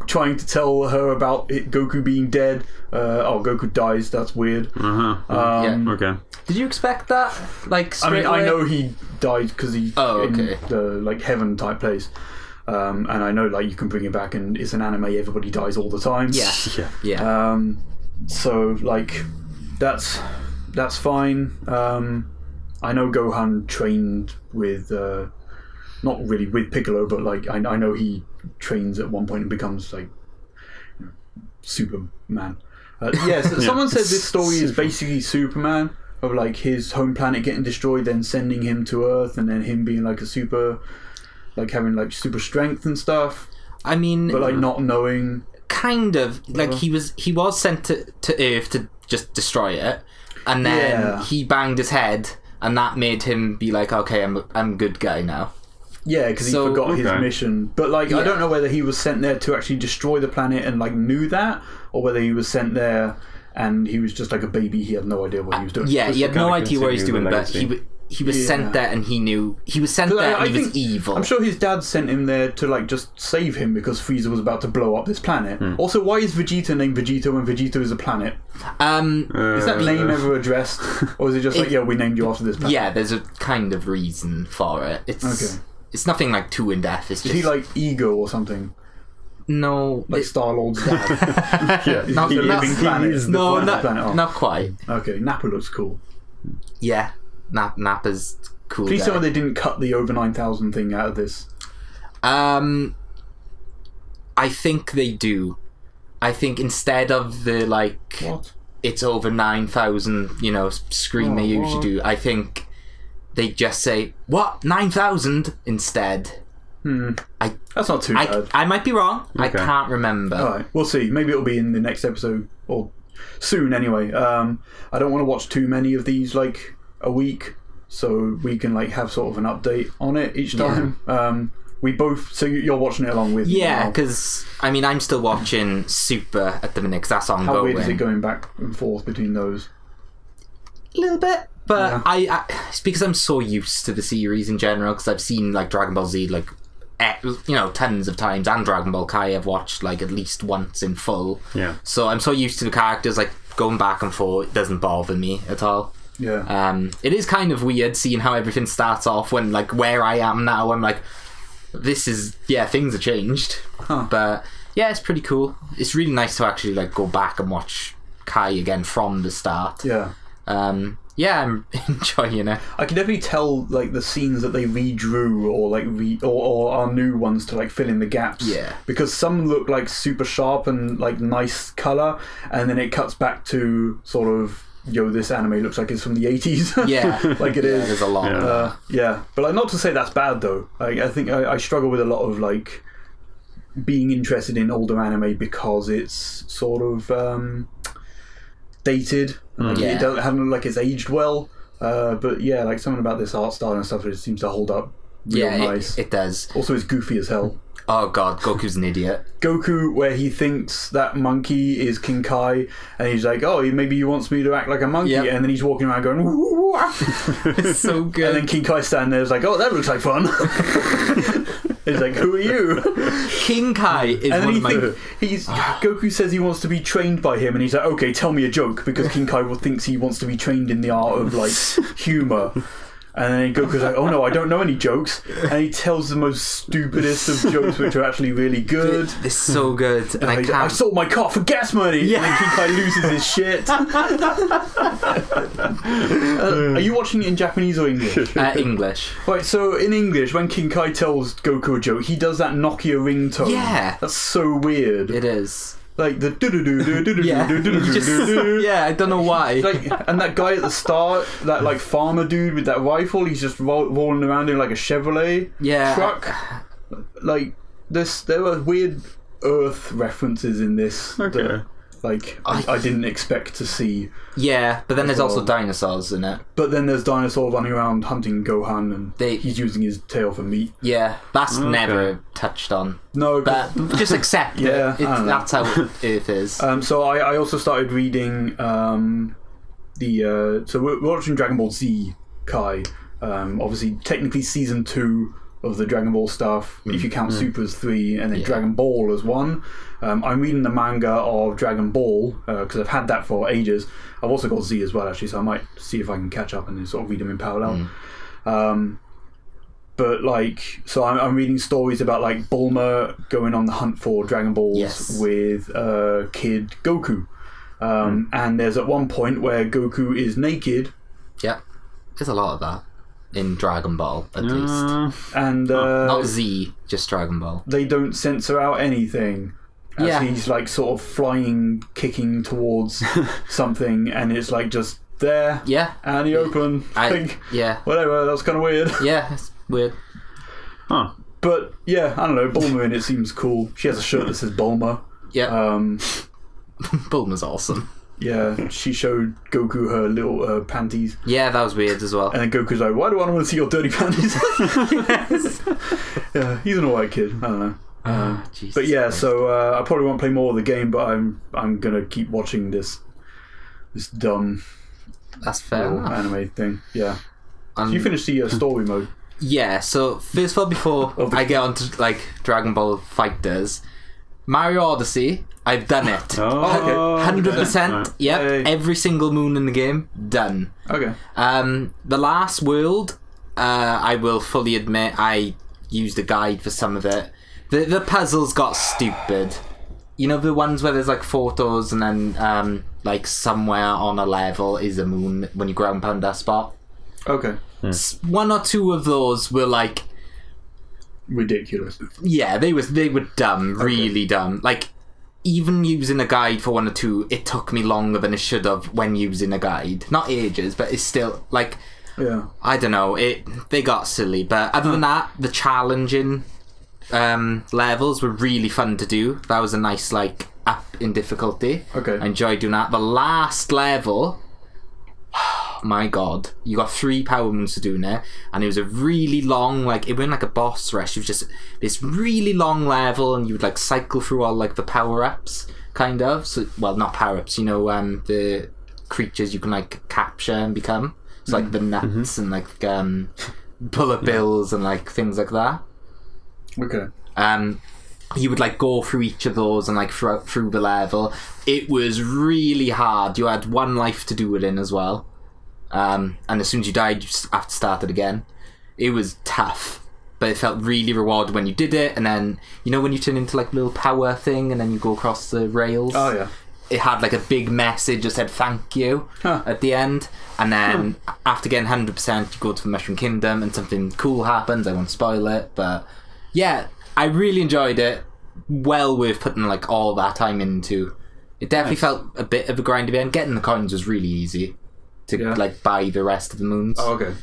Trying to tell her about Goku being dead. Goku dies. That's weird. Okay. Did you expect that? Like, I mean, away? I know he died because he's in the like heaven type place. And I know like you can bring it back, and it's an anime. Everybody dies all the time. So like, that's fine. I know Gohan trained with not really with Piccolo, but like I know he trains at one point and becomes like Superman. Someone said this story is basically Superman, of like his home planet getting destroyed, then sending him to Earth, and then him being like a super, like having like super strength and stuff. I mean, but like not knowing. Kind of like he was sent to Earth to just destroy it, and then he banged his head, and that made him be like, okay, I'm a good guy now. Yeah, because he forgot his mission. But like, I don't know whether he was sent there to actually destroy the planet and like knew that, or whether he was sent there and he was just like a baby. He had no idea what he was doing. He had no idea what he was doing, but he was sent there, and he knew he was sent there, and he was evil. I'm sure his dad sent him there to like just save him because Frieza was about to blow up this planet. Also, why is Vegeta named Vegeta when Vegeta is a planet? Is that name ever addressed, or is it just like we named you after this planet? Yeah, there's a kind of reason for it. It's nothing like too in depth. Is he like Ego or something? No, like Star-Lord's dad. Not a living planet. No, not quite. Okay, Nappa looks cool. Yeah, Nappa's cool. Please tell me they didn't cut the over 9,000 thing out of this. I think they do. I think instead of the like, it's over 9,000, screen they usually do. I think they just say 9,000 instead. That's not too bad. I might be wrong. Okay. I can't remember. Alright, we'll see. Maybe it'll be in the next episode, or soon anyway. I don't want to watch too many of these like a week, so we can like have sort of an update on it each time. We both, so you're watching it along with me. Yeah, because I'm still watching Super at the minute, because that's ongoing. How weird is it going back and forth between those? A little bit. But it's because I'm so used to the series in general, because I've seen like Dragon Ball Z like tons of times, and Dragon Ball Kai I've watched like at least once in full. Yeah. So I'm so used to the characters, like going back and forth, it doesn't bother me at all. Yeah. It is kind of weird seeing how everything starts off when like where I am now. I'm like, this is things have changed. But yeah, it's pretty cool. It's really nice to actually like go back and watch Kai again from the start. Yeah. Yeah, I'm enjoying it. I can definitely tell like the scenes that they redrew or like or are new ones to like fill in the gaps. Yeah. Because some look like super sharp and like nice colour, and then it cuts back to sort of this anime looks like it's from the 80s. Yeah. Like it is. There's a lot. Yeah. But like, not to say that's bad though. I think I struggle with a lot of like being interested in older anime because it's sort of dated. Like it hasn't like it's aged well. But yeah, like something about this art style and stuff, it seems to hold up real nice. It does. Also, it's goofy as hell. Oh god, Goku's an idiot. Goku, where he thinks that monkey is King Kai, and he's like, oh, maybe he wants me to act like a monkey, and then he's walking around going, woo. It's so good. And then King Kai standing there is like, oh, that looks like fun. He's like, who are you? King Kai is one of my... Goku says he wants to be trained by him, and he's like, okay, tell me a joke, because King Kai thinks he wants to be trained in the art of like humour. And then Goku's like, oh no, I don't know any jokes. And he tells the most stupidest of jokes, which are actually really good. It's so good. And I sold my car for gas money. Yeah. And then King Kai loses his shit. Are you watching it in Japanese or English? English. Right, so in English, when King Kai tells Goku a joke, he does that Nokia ringtone. Yeah. That's so weird. It is. Like the I don't know why. Like, and that guy at the start, that like farmer dude with that rifle, he's just rolling around in like a Chevrolet truck. Like there were weird Earth references in this. Okay. Like I didn't expect to see. Yeah, but then there's also dinosaurs in it. But then there's dinosaurs running around hunting Gohan, and he's using his tail for meat. Yeah, that's never touched on. No, but just accept it. That's how it is. So I also started reading so we're watching Dragon Ball Z Kai. Obviously, technically season 2 of the Dragon Ball stuff, if you count Super as 3, and then Dragon Ball as 1. I'm reading the manga of Dragon Ball because I've had that for ages. I've also got Z as well, actually, so I might see if I can catch up and then sort of read them in parallel. But like, so I'm reading stories about like Bulma going on the hunt for Dragon Balls with kid Goku. And there's at one point where Goku is naked. Yeah, there's a lot of that in Dragon Ball, at least. And not Z, just Dragon Ball. They don't censor out anything. As he's like sort of flying, kicking towards something, and it's like just there. Yeah. And the open. Whatever, that was kind of weird. Yeah, it's weird. Huh. But yeah, I don't know, Bulma in it seems cool. She has a shirt that says Bulma. Yeah. Bulma's awesome. Yeah, she showed Goku her little panties. Yeah, that was weird as well. And then Goku's like, why do I want to see your dirty panties? Yeah, he's an alright kid. I don't know. But yeah, so I probably won't play more of the game, but I'm gonna keep watching this dumb that's fair anime thing. Yeah. So you finished the story mode. Yeah, so first of all, before I get on to like Dragon Ball Fighters, Mario Odyssey, I've done it. Oh, okay. 100%. Yep, every single moon in the game, done. Okay. The last world, I will fully admit, I used a guide for some of it. The puzzles got stupid. You know, the ones where there's like photos and then like somewhere on a level is a moon when you ground pound that spot. Okay. One or two of those were like ridiculous. Yeah, they were dumb, really dumb. Like, even using a guide for one or two, it took me longer than it should have when using a guide. Not ages, but it's still like, I don't know. They got silly, but other than that, the challenging levels were really fun to do. That was a nice like up in difficulty. Okay, I enjoyed doing that. The last level. My god, you got 3 power moons to do now, and it was a really long, like, it went like a boss rush. It was just this really long level, and you would like cycle through all like the power-ups, kind of. So, well, not power-ups, you know, the creatures you can like capture and become. It's like the nuts and like bullet bills and like things like that. Okay. You would like go through each of those and like through the level. It was really hard. You had 1 life to do it in as well. And as soon as you died, you just have to start it again. It was tough, but it felt really rewarding when you did it. And then, you know, when you turn into like a little power thing and then you go across the rails. Oh yeah. It had like a big message that said thank you at the end. And then after getting 100%, you go to the Mushroom Kingdom and something cool happens. I won't spoil it, but yeah, I really enjoyed it. Well worth putting like all that time into. It definitely felt a bit of a grind event. Getting the coins was really easy to like buy the rest of the moons. Oh, okay.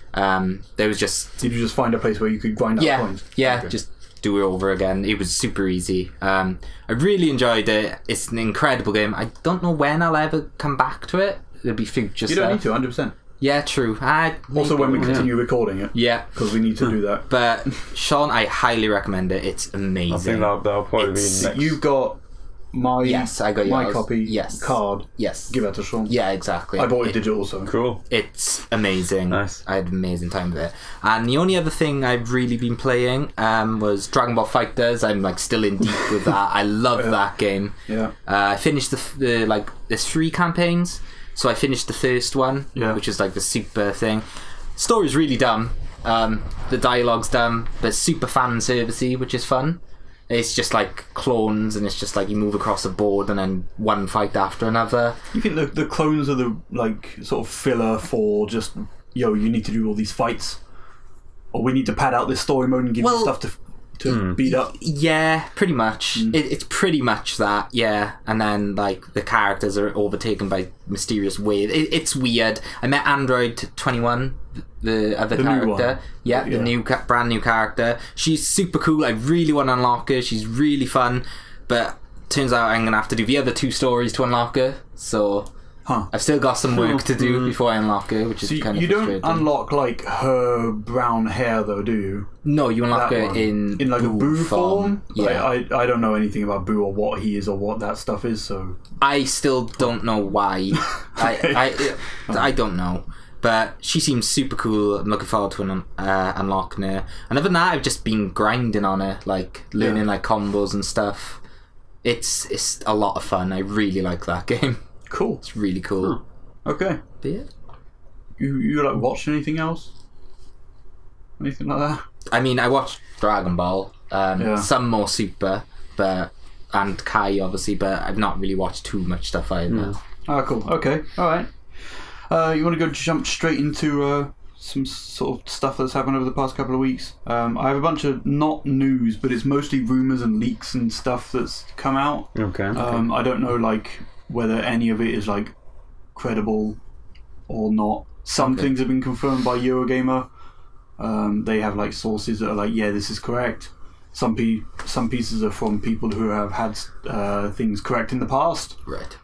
There was just... Did you just find a place where you could grind out coins? Yeah, okay. Just do it over again. It was super easy. I really enjoyed it. It's an incredible game. I don't know when I'll ever come back to it. It'll be future You don't need to, 100%. Yeah, true. Also when we continue recording it. Yeah. Because we need to do that. But Shaun, I highly recommend it. It's amazing. I think that'll probably be next. You've got my I got my copy card. Yes. Give that to Shaun. Yeah, exactly. I bought it digital, so. Cool. It's amazing. Nice. I had an amazing time with it. And the only other thing I've really been playing was Dragon Ball Fighters. I'm like still in deep with that. I love that game. Yeah. I finished the like there's 3 campaigns. So I finished the first one, which is like the super thing. Story's really dumb. The dialogue's dumb, but super fan servicey, which is fun. It's just like clones, and it's just like you move across a board and then one fight after another. You think the clones are the like sort of filler for just you need to do all these fights, or we need to pad out this story mode and give you stuff to beat up? Yeah, pretty much. It's pretty much that, yeah. And then like the characters are overtaken by mysterious waves. It's weird. I met Android 21, the other character. The new brand new character. She's super cool. I really want to unlock her. She's really fun, but turns out I'm gonna have to do the other 2 stories to unlock her. So I've still got some work to do before I unlock her, which is kind of frustrating. You don't unlock like her brown hair though, do you? No, you unlock her in like a Boo form. Yeah, I don't know anything about Boo or what he is or what that stuff is. So I still don't know why. I don't know. But she seems super cool. I'm looking forward to unlocking her. And other than that, I've just been grinding on her, like learning like combos and stuff. It's a lot of fun. I really like that game. Cool. It's really cool. Okay. Yeah. You like watch anything else? Anything like that? I mean, I watched Dragon Ball. Some more Super, and Kai obviously, but I've not really watched too much stuff either. Cool. Okay. All right. You want to jump straight into some sort of stuff that's happened over the past couple of weeks? I have a bunch of not news, but it's mostly rumours and leaks and stuff that's come out. Okay. I don't know like whether any of it is like credible or not. Some things have been confirmed by Eurogamer. They have like sources that are like, yeah, this is correct. Some pieces are from people who have had things correct in the past. Right.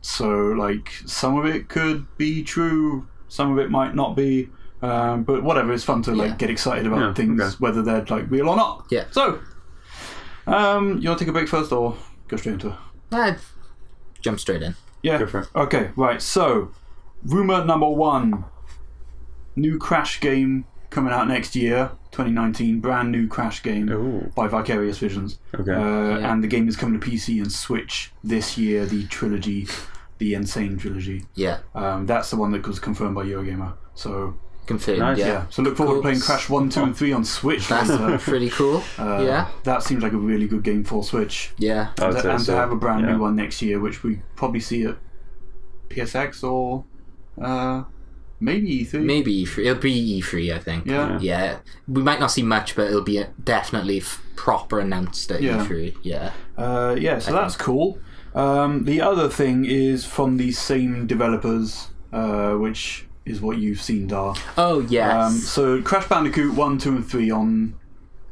So like some of it could be true, some of it might not be. But whatever, it's fun to like get excited about things, whether they're like real or not. Yeah. So, you want to take a break first or go straight into it? Jump straight in. Yeah. Go for it. Okay. Right. So, rumor number 1. new Crash game coming out next year, 2019. Brand new Crash game by Vicarious Visions. Okay. And the game is coming to PC and Switch this year. The trilogy, the Insane trilogy. Yeah. That's the one that was confirmed by Eurogamer. So. Confirmed. Nice. Yeah. So look forward to playing Crash 1, 2, and 3 on Switch. That's pretty cool. Yeah. That seems like a really good game for Switch. Yeah. And to have a brand new one next year, which we probably see at PSX or maybe E3. Maybe E3. It'll be E3, I think. Yeah. We might not see much, but it'll be definitely proper announced at E3. Yeah. So that's cool. The other thing is from these same developers, which is what you've seen, Dar. Oh, yes. So Crash Bandicoot 1, 2, and 3 on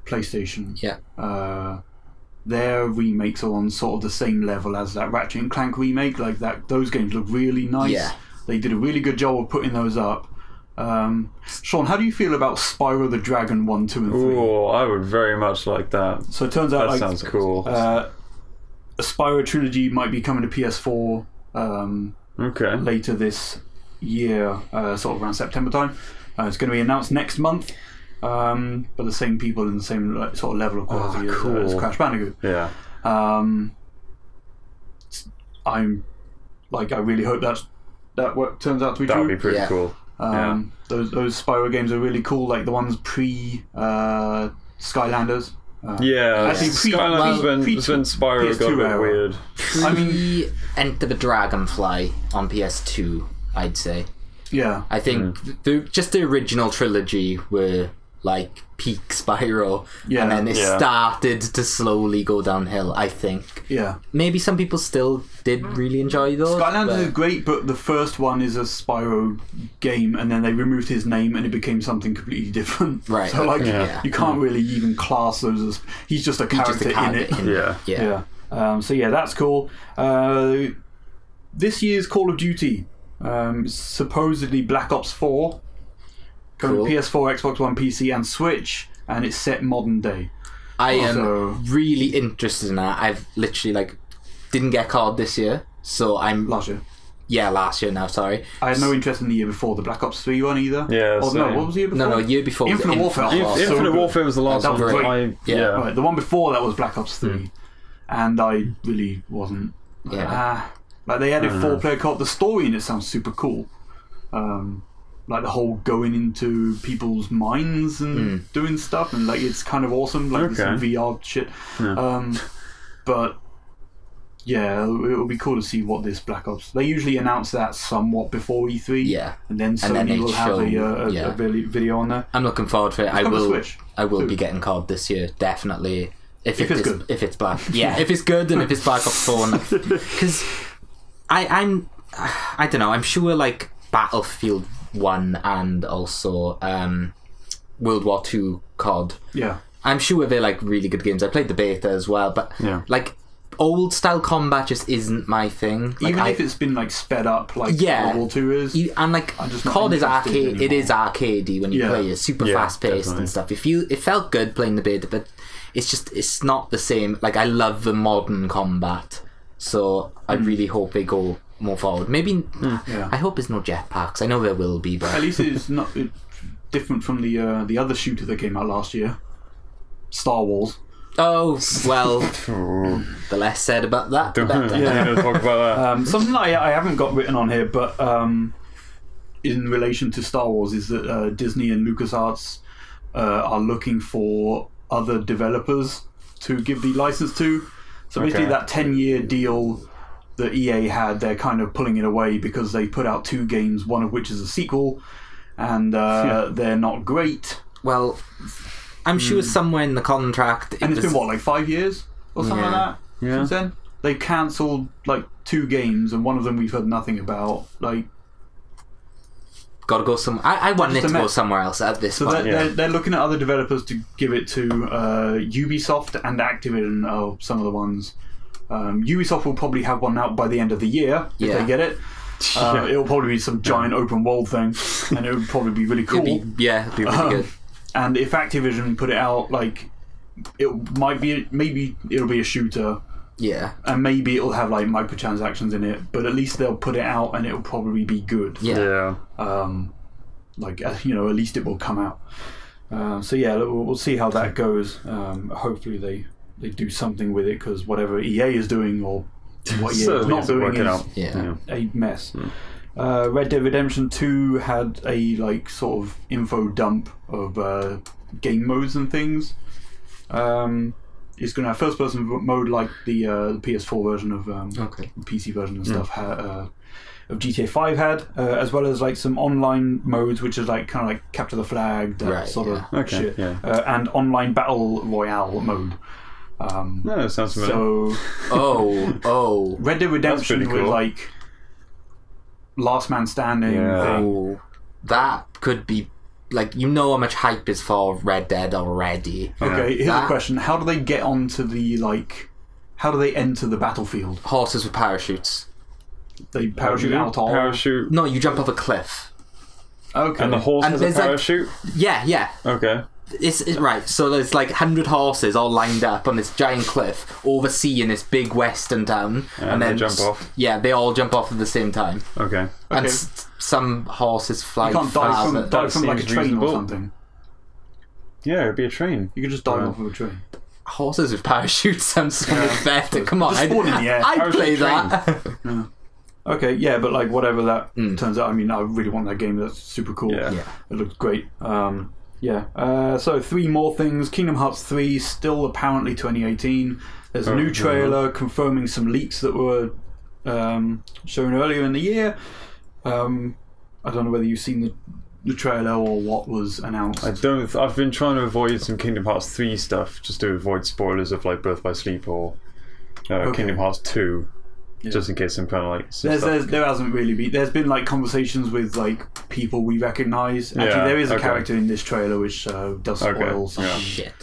PlayStation. Yeah. Their remakes are on sort of the same level as that Ratchet and Clank remake. Like that, those games look really nice. Yeah. They did a really good job of putting those up. Shaun, how do you feel about Spyro the Dragon 1, 2, and 3? Oh, I would very much like that. So it turns out that sounds cool. A Spyro trilogy might be coming to PS4 later this year, sort of around September time. It's going to be announced next month, but the same people in the same sort of level of quality as Crash Bandicoot. Yeah. I really hope that work turns out to be true. That'd be pretty cool. Those Spyro games are really cool, like the ones pre Skylanders. Actually, Skylanders when Spyro got a bit weird. I mean, Enter the Dragonfly on PS2, I'd say. Yeah, I think just the original trilogy were like peak Spyro, and then it started to slowly go downhill. I think. Yeah. Maybe some people still did really enjoy those. Skylanders is great, but the first one is a Spyro game, and then they removed his name, and it became something completely different. Right. So you can't really even class those as he's just a character in it. Yeah. So that's cool. This year's Call of Duty, supposedly Black Ops 4. Going to PS4, Xbox One, PC, and Switch, and it's set modern day. I am really interested in that. I've literally didn't get called this year, so I'm last year. Yeah, last year now. Sorry, I had no interest in the year before the Black Ops 3 one either. Yeah. Oh no, what was the year before? No, year before. Infinite Warfare. Infinite Warfare was the last one. Right, the one before that was Black Ops 3, and I really wasn't. They added 4-player co-op. The story in it sounds super cool. Like the whole going into people's minds and doing stuff, and it's kind of awesome, some VR shit. But yeah, it'll be cool to see what this Black Ops. They usually announce that somewhat before E3, and then Sony will have a video on there. I'm looking forward to it. I will be getting called this year, definitely. If it's good, if it's Black, if it's good, and if it's Black Ops 4, because I don't know. I'm sure Battlefield 1 and also World War 2 COD. Yeah. I'm sure they're really good games. I played the beta as well, but old style combat just isn't my thing. Even if it's been sped up World War 2 is. And COD is arcade. Anymore. It is arcadey when you play it. Super fast paced and stuff. It felt good playing the beta, but it's not the same. I love the modern combat, so I really hope they go more forward. Maybe I hope there's no jetpacks. I know there will be, but at least it's not different from the other shooter that came out last year, Star Wars. Oh well, the less said about that, the better. Talk about that. Something that I haven't got written on here, but in relation to Star Wars, is that Disney and LucasArts are looking for other developers to give the license to. So basically, that 10-year deal that EA had, they're kind of pulling it away because they put out 2 games, one of which is a sequel, and they're not great. Well, I'm sure somewhere in the contract... And it's been, 5 years? Or something like that? Since then? They cancelled, 2 games, and one of them we've heard nothing about. Gotta go some... I want it to go somewhere else at this point. They're looking at other developers to give it to Ubisoft and Activision are some of the ones... Ubisoft will probably have one out by the end of the year if they get it. It'll probably be some giant open world thing, and it would probably be really cool. It'd be really good. And if Activision put it out, it might be maybe it'll be a shooter. Yeah. And maybe it'll have microtransactions in it, but at least they'll put it out and it'll probably be good. Yeah. like at least it will come out. So yeah, we'll see how that goes. Hopefully they do something with it, because whatever EA is doing or what EA is not doing is a mess. Red Dead Redemption 2 had a like sort of info dump of game modes and things. It's going to have first-person mode like the PS4 version of PC version and stuff of GTA 5 had, as well as like some online modes, which is like kind of like capture the flag, that sort of shit, and online battle royale mode. No, that sounds familiar. So, Red Dead Redemption cool. with like last man standing thing. That could be like, how much hype is for Red Dead already. Okay, here's a question: how do they get onto the how do they enter the battlefield? Horses with parachutes. They parachute out of... Parachute? No, you jump off a cliff. Okay. And the horse has a parachute? Yeah. Okay. It's right, so there's like 100 horses all lined up on this giant cliff overseeing this big western town. And then they jump off? Yeah, they all jump off at the same time. Okay. And some horses fly. You can't die from like a train or something. Yeah, it'd be a train. You could just dive off of a train. Horses with parachutes sounds so much better. Come on, I'd play that. Okay, yeah, but like whatever that turns out, I mean, I really want that game. That's super cool. Yeah. It looks great. So 3 more things. Kingdom Hearts 3 still apparently 2018. There's a new trailer confirming some leaks that were shown earlier in the year. I don't know whether you've seen the trailer or what was announced. I've been trying to avoid some Kingdom Hearts 3 stuff just to avoid spoilers of like Birth by Sleep or Kingdom Hearts 2. Yeah. Just in case I'm kind of like... There hasn't really been... There's been like conversations with like people we recognise. Actually, there is a character in this trailer which does spoil something. Shit.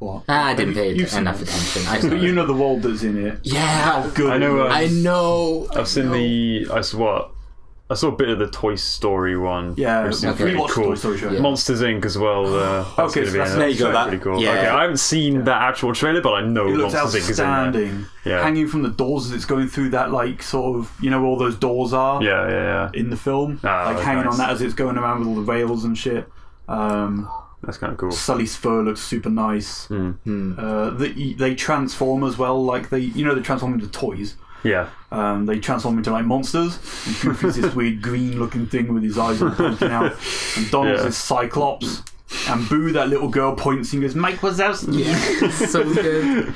What? I didn't pay enough attention. You know the world that's in it. Yeah. How good I know. I've seen I saw a bit of the Toy Story one. Yeah, which seems pretty cool. Toy Story show. Yeah. Monsters Inc. as well. That's okay, so there you go. Pretty cool. Yeah. Okay, I haven't seen that actual trailer, but I know it looks Monsters Inc. is in there. Yeah. Hanging from the doors as it's going through that, like, sort of, where all those doors are. Yeah. In the film, hanging on that as it's going around with all the rails and shit. That's kind of cool. Sully's fur looks super nice. They transform as well, like they transform into toys. Yeah. They transform into like monsters. And Goofy's this weird green looking thing with his eyes all pointing out. And Donald's this Cyclops. And Boo, that little girl, points and goes, Mike Wazowski. Yeah, so good.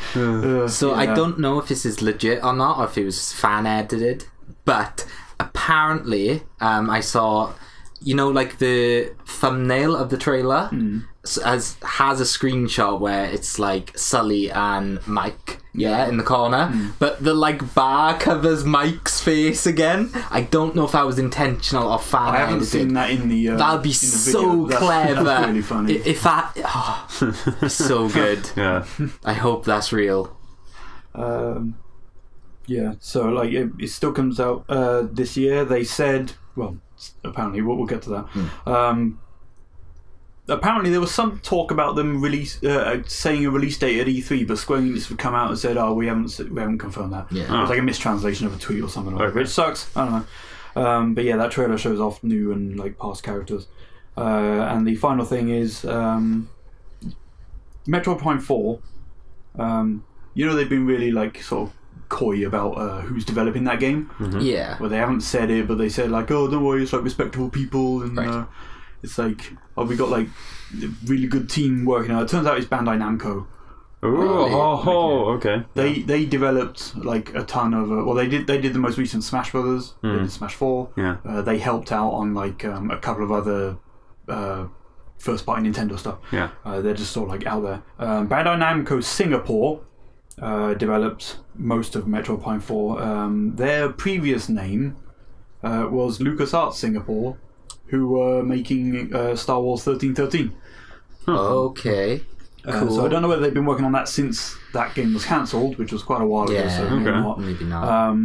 I don't know if this is legit or not, or if it was fan edited, but apparently I saw, like the thumbnail of the trailer has a screenshot where it's like Sully and Mike in the corner, but the like bar covers Mike's face again. I don't know if that was intentional or fan edited. I haven't seen that in the that'd be so clever. That's really funny. If that it's so good. Yeah. I hope that's real. So like it still comes out this year. They said, well, apparently we'll get to that. Apparently there was some talk about them saying a release date at E3, but Square Enix would come out and said, we haven't confirmed that. It was like a mistranslation of a tweet or something like that, which sucks. I don't know. But yeah, that trailer shows off new and like past characters. And the final thing is Metroid Prime 4. They've been really like sort of coy about who's developing that game. Yeah. Well, they haven't said it, but they said like, don't worry, it's like respectable people, and it's like, we got like a really good team working on it. It turns out it's Bandai Namco. Okay. They developed like a ton of they did the most recent Smash Brothers. They did Smash 4. Yeah. They helped out on like a couple of other first party Nintendo stuff. Yeah. They're just sort of like out there. Bandai Namco Singapore developed most of Metroid Prime 4. Their previous name was LucasArts Singapore, who were making Star Wars 1313. Okay. Cool. So I don't know whether they've been working on that since that game was cancelled, which was quite a while ago. So maybe not.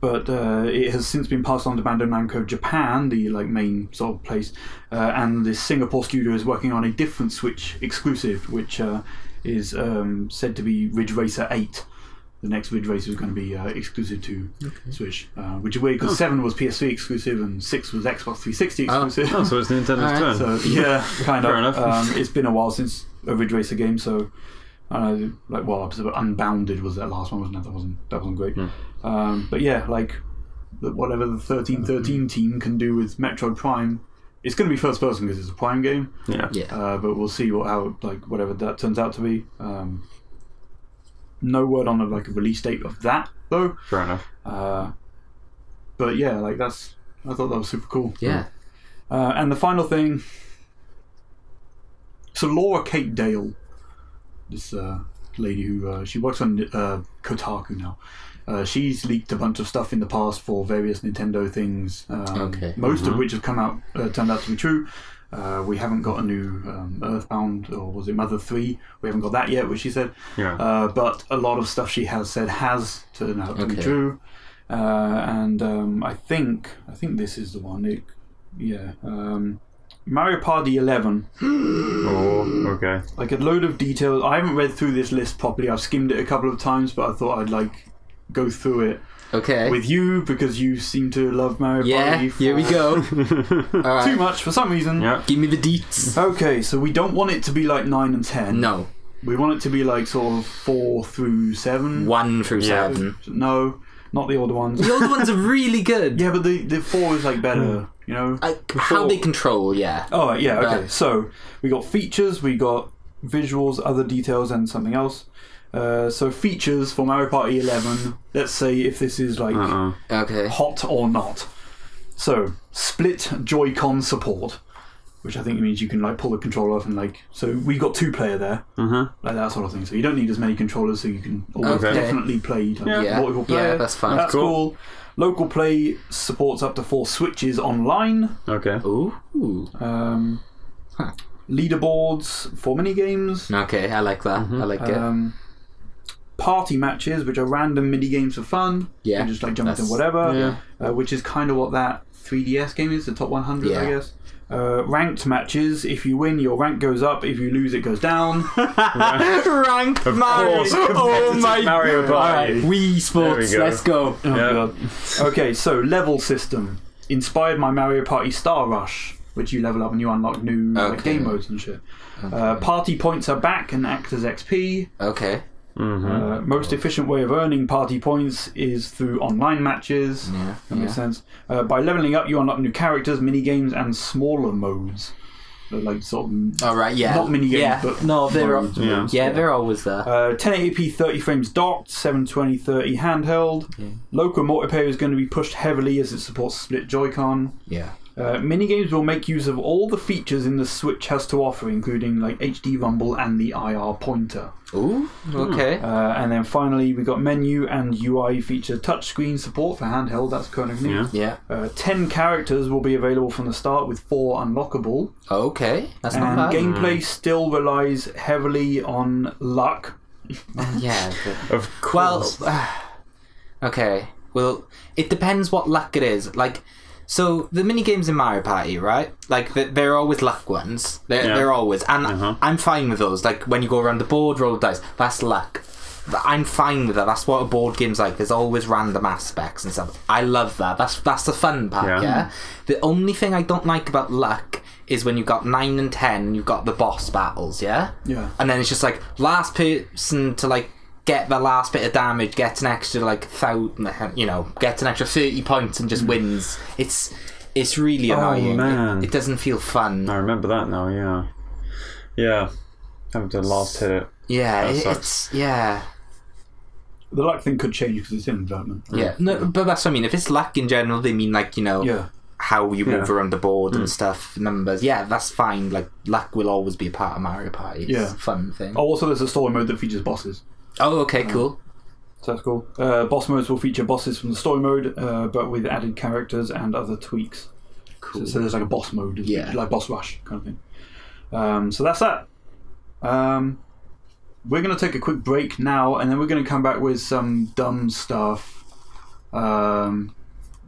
But it has since been passed on to Bandai Namco Japan, the like main sort of place, and the Singapore studio is working on a different Switch exclusive, which is said to be Ridge Racer 8. the next Ridge Racer is going to be exclusive to Switch, which is weird because 7 was PS3 exclusive and 6 was Xbox 360 exclusive. Oh, so it's Nintendo's turn. So yeah, kind of. Fair enough. It's been a while since a Ridge Racer game, so Unbounded was that last one, wasn't it? That wasn't great. But yeah, like whatever the 1313 team can do with Metroid Prime. It's going to be first person because it's a Prime game. Yeah. But we'll see whatever that turns out to be. No word on a release date of that though. Fair enough. But yeah, I thought that was super cool. Yeah. And the final thing. So Laura Kate Dale, this lady who she works on Kotaku now. She's leaked a bunch of stuff in the past for various Nintendo things, most of which have come out, turned out to be true. We haven't got a new Earthbound, or was it Mother 3? We haven't got that yet, which she said. Yeah. But a lot of stuff she has said has turned out to be true. And I think this is the one. Mario Party 11. Oh, okay. Like a load of details. I haven't read through this list properly. I've skimmed it a couple of times, but I thought I'd go through it with you because you seem to love Mario Party. Yeah, here we go. Too much for some reason. Yeah. Give me the deets. Okay, so we don't want it to be like 9 and 10. No. We want it to be like sort of 4 through 7. 1 through 7. No, not the older ones. The older ones are really good. Yeah, but the 4 is better, you know? How they control, yeah. Oh, yeah, okay. So we got features, we got visuals, other details, and something else. So features for Mario Party 11. Let's say if this is hot or not. So split Joy-Con support, which I think means you can pull the controller off and so we've got 2-player there, like that sort of thing. So you don't need as many controllers, so you can always definitely play multiple player. Yeah, that's fine. That's cool. Local play supports up to 4 switches online. Okay. Ooh. Leaderboards for minigames. Okay, I like that. I like it. Party matches, which are random mini games for fun. Yeah, you just jump into whatever. Which is kind of what that 3DS game is, the top 100, I guess. Ranked matches. If you win, your rank goes up. If you lose, it goes down. Ranked Mario. Oh my Mario Party. Right, Wii Sports. Let's go. Oh my god. Okay, so level system inspired by Mario Party Star Rush, which you level up and you unlock new game modes and shit. Party points are back and act as XP. Okay. Most efficient way of earning party points is through online matches. That makes sense. By leveling up, you unlock new characters, mini games, and smaller modes. Sort of. All right. Yeah. Not mini games, but no, they're modes, they're always there. 1080p, 30 frames docked, 720 30 handheld. Local multiplayer is going to be pushed heavily as it supports split Joy-Con. Yeah. Minigames will make use of all the features in the Switch has to offer, including HD Rumble and the IR pointer. Ooh, okay. And then finally, we got menu and UI feature touchscreen support for handheld. That's kind of neat. Yeah. 10 characters will be available from the start, with 4 unlockable. Okay, that's not bad. And gameplay still relies heavily on luck. Yeah. Of course. Well, okay. Well, it depends what luck it is. So the mini games in Mario Party, right? They're always luck ones. They're always, and I'm fine with those. When you go around the board, roll the dice. That's luck. I'm fine with that. That's what a board game's like. There's always random aspects and stuff. I love that. That's the fun part. Yeah. The only thing I don't like about luck is when you've got 9 and 10, you've got the boss battles. Yeah. Yeah. And then it's just last person to get the last bit of damage, gets an extra gets an extra 30 points and just wins. It's really annoying. Man. It doesn't feel fun. I remember that now. Yeah. Having to last hit it. Yeah, it's the luck thing could change because it's in development. Yeah, no, but that's what I mean. If it's luck in general, they mean how you move around the board and stuff, numbers. Yeah, that's fine. Luck will always be a part of Mario Party. It's a fun thing. Oh, also there's a story mode that features bosses. Oh, okay, cool. So that's cool. Boss modes will feature bosses from the story mode, but with added characters and other tweaks. Cool. So there's a boss mode, like Boss Rush kind of thing. So that's that. We're going to take a quick break now, and then we're going to come back with some dumb stuff. Darren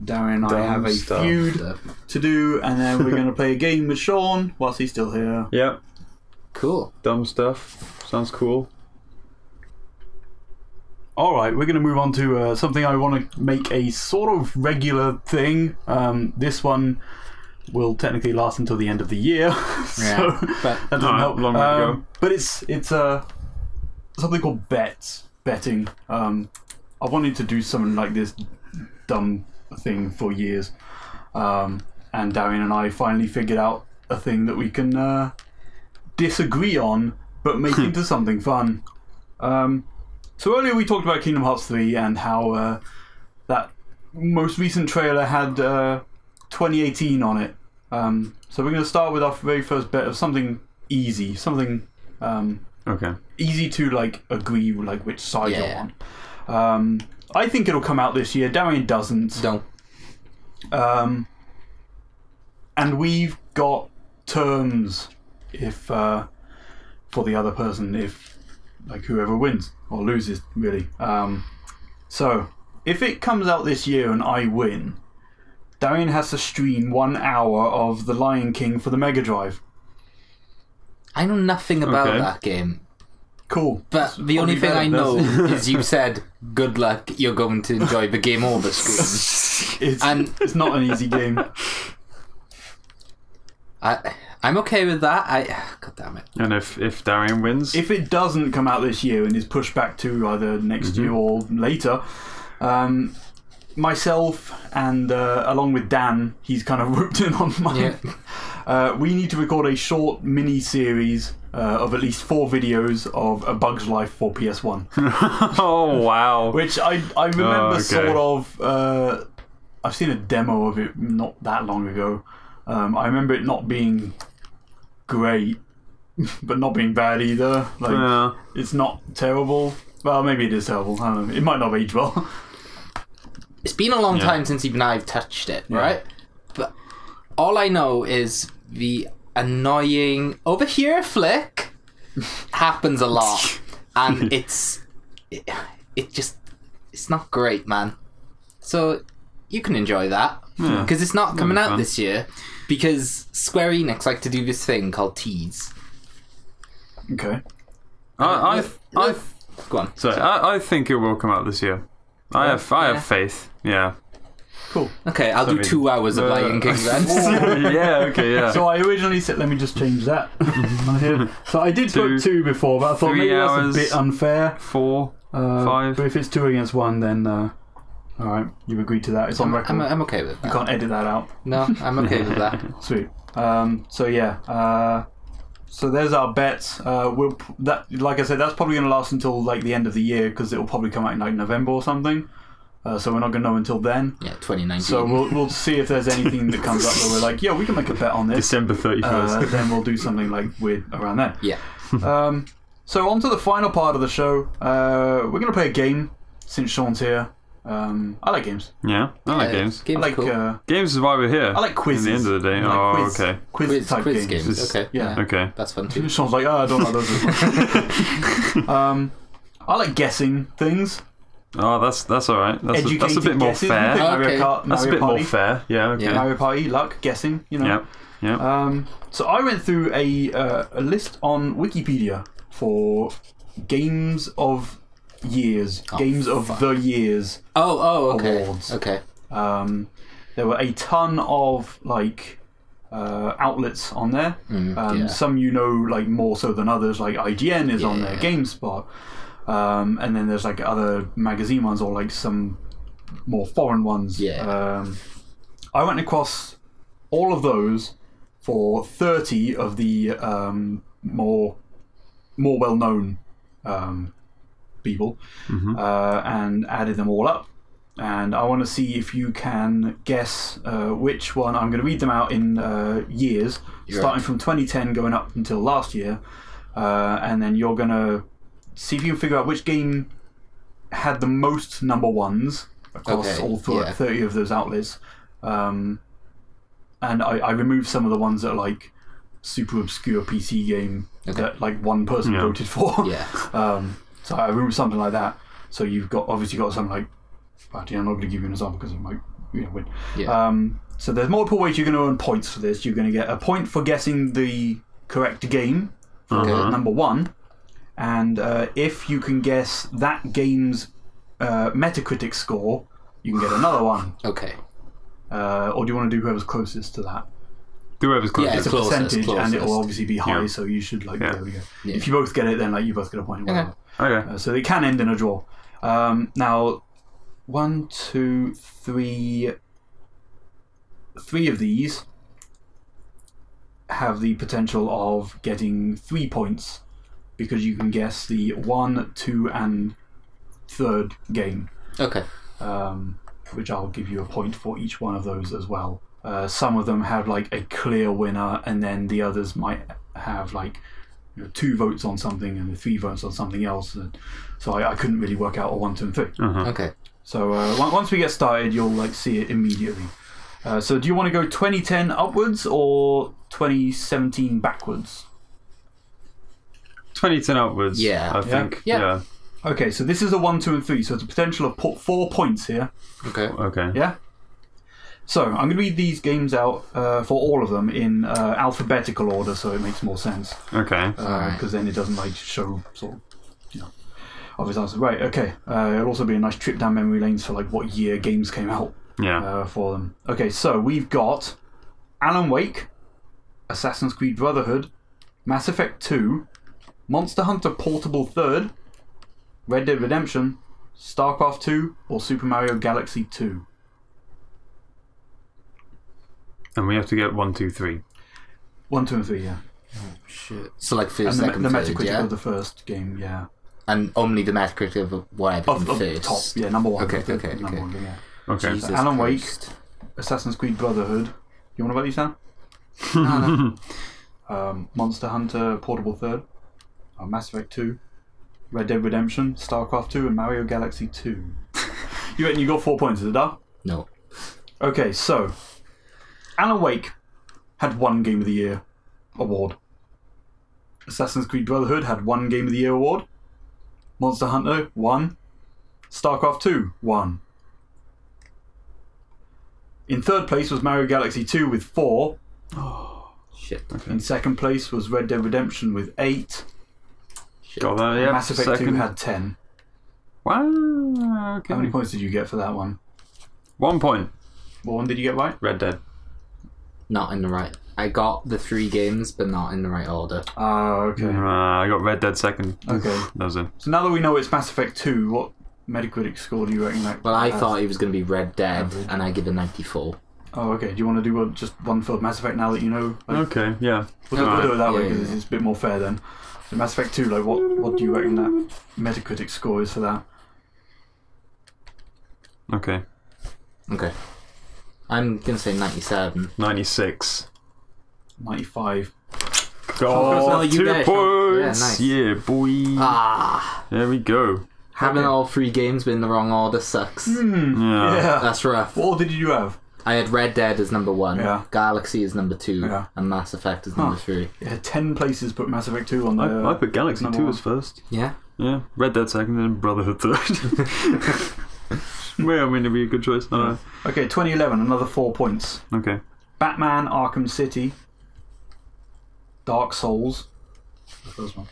and I have a feud to do, and then we're going to play a game with Shaun whilst he's still here. Yep. Cool. Dumb stuff. Sounds cool. All right, we're going to move on to something I want to make a sort of regular thing. This one will technically last until the end of the year, so that doesn't help. Long way to go. But it's something called betting. I wanted to do something like this dumb thing for years, and Darian and I finally figured out a thing that we can disagree on, but make into something fun. So earlier we talked about Kingdom Hearts 3 and how that most recent trailer had 2018 on it. So we're going to start with our very first bet of something easy, something easy to like agree like which side you're on. I think it'll come out this year. Darian doesn't. No. And we've got terms if for the other person if like whoever wins or loses really. So if it comes out this year and I win, Darian has to stream 1 hour of The Lion King for the Mega Drive. I know nothing about that game. Cool. But the only thing I know is you said, good luck, you're going to enjoy the game over screen. It's not an easy game. I'm okay with that. God damn it. And if Darian wins? If it doesn't come out this year and is pushed back to either next year or later, myself and along with Dan, he's kind of roped in on mine. Yeah. We need to record a short mini-series of at least 4 videos of A Bug's Life for PS1. Oh, wow. Which I remember sort of... I've seen a demo of it not that long ago. I remember it not being great, but not being bad either. Like, it's not terrible. Well, maybe it is terrible. I don't know. It might not age well. It's been a long time since even I've touched it, right? But all I know is the annoying over here flick happens a lot, and it's not great, man. So you can enjoy that because it's not coming out this year because Square Enix like to do this thing called tease. Okay. Go on. Sorry, I think it will come out this year. I have faith. Yeah. Cool. Okay, I'll do 2 hours of Lion King then. Yeah. So I originally said, let me just change that on here. So I did put 2 before, but I thought maybe that's a bit unfair. 4, 5. But if it's 2 against 1, then all right, you've agreed to that. It's on record. I'm okay with that. You can't edit that out. No, I'm okay with that. Sweet. So yeah. So there's our bets. Like I said, that's probably going to last until like the end of the year because it will probably come out in like November or something. So we're not going to know until then. Yeah, 2019. So we'll see if there's anything that comes up where we're like, yeah, we can make a bet on this. December 31st. Then we'll do something like weird around then. Yeah. So on to the final part of the show. We're going to play a game since Shaun's here. I like games. Yeah, I like games. Games I like cool. Games is why we're here. I like quizzes. At the end of the day. Okay. Quiz type games. Okay. Yeah. Okay. That's fun too. Shaun's like, I don't like those. I like guessing things. Oh, that's all right. That's a bit more fair. That's a bit more fair. Yeah. Okay. Mario Party, luck, guessing. You know. Yeah. So I went through a list on Wikipedia for games of years, games of the years. Okay. Awards. Okay. There were a ton of like outlets on there. Some like more so than others. Like IGN is on there, GameSpot. And then there's like other magazine ones or like some more foreign ones. I went across all of those for 30 of the more well-known people and added them all up. And I want to see if you can guess which one. I'm going to read them out in years, starting from 2010 going up until last year. And then you're going to see if you can figure out which game had the most number ones across all 30 of those outlets. And I removed some of the ones that are like super obscure PC game that like one person voted for. So I removed something like that. So you've obviously got something like, actually I'm not going to give you an example because it might win. So there's multiple ways you're going to earn points for this. You're going to get a point for guessing the correct game for number 1. And if you can guess that game's Metacritic score, you can get another one. Okay. Or do you want to do whoever's closest to that? Whoever's closest. It's a percentage, and it will obviously be high, so you should like. Yeah. There we go. Yeah. If you both get it, then like you both get a point. Okay. Okay. So it can end in a draw. Now, 1, 2, 3. 3 of these have the potential of getting 3 points because you can guess the 1, 2, and 3rd game. Okay. Which I'll give you a point for each one of those as well. Some of them have like a clear winner, and then the others might have like 2 votes on something and 3 votes on something else. So I couldn't really work out a 1, 2, and 3. Okay. So once we get started, you'll like see it immediately. So do you want to go 2010 upwards or 2017 backwards? 2010 upwards. Yeah. I think. Yeah. Yeah. Okay, so this is a 1, 2, and 3. So it's a potential of 4 points here. Okay. Okay. Yeah. So I'm going to read these games out for all of them in alphabetical order, so it makes more sense. Okay. Because then it doesn't like show sort of obvious answers. Right. Okay. It'll also be a nice trip down memory lanes for like what year games came out. Yeah. For them. Okay. So we've got Alan Wake, Assassin's Creed Brotherhood, Mass Effect 2, Monster Hunter Portable 3rd, Red Dead Redemption, StarCraft 2, or Super Mario Galaxy 2. And we have to get 1, 2, 3. 1, 2, and 3, yeah. Oh, shit. So like first, And second, the third, Metacritic yeah? of the first game, yeah. And only the Metacritic of whatever Of first. top, yeah, number 1. Okay, the okay, number okay. 1 game, yeah. Okay. Jesus Alan Wake, Christ. Assassin's Creed Brotherhood. You want to write these down? No. Monster Hunter Portable 3rd, Mass Effect 2, Red Dead Redemption, StarCraft 2, and Mario Galaxy 2. You reckon you got 4 points, is it done? No. Okay, so Alan Wake had 1 Game of the Year award. Assassin's Creed Brotherhood had 1 Game of the Year award. Monster Hunter 1. StarCraft 2 1. In 3rd place was Mario Galaxy 2 with 4. Shit. Okay. In 2nd place was Red Dead Redemption with 8. Shit. Got that, yeah. Mass Effect 2 had 10. Wow. Okay. How many points did you get for that one? 1 point. What one did you get right? Red Dead. Not in the right. I got the 3 games, but not in the right order. Okay. I got Red Dead second. Okay. That was it. So now that we know it's Mass Effect 2, what Metacritic score do you reckon that Well, I has? thought it was going to be Red Dead, Average. and I give it 94. Oh, okay. Do you want to do just one for Mass Effect now that you know? Like, Okay, yeah. we'll do it that way Yeah, because yeah. it's a bit more fair then. So Mass Effect 2, like what do you reckon that Metacritic score is for that? Okay. Okay. I'm going to say 97. 96. 95. Got you 2 get it, Sean. points. Yeah, nice. Yeah, boy. Ah! There we go. Having all 3 games but in the wrong order sucks. Yeah. Yeah. That's rough. What order did you have? I had Red Dead as number 1, Yeah. Galaxy as number 2, Yeah. and Mass Effect as number 3. Yeah, 10 places put Mass Effect 2 on the. I put Galaxy number 2 one. as first. Yeah? Yeah. Red Dead second and Brotherhood third. Well, I mean, it'd be a good choice. I don't know. Okay, 2011, another 4 points. Okay. Batman Arkham City. Dark Souls. The first one.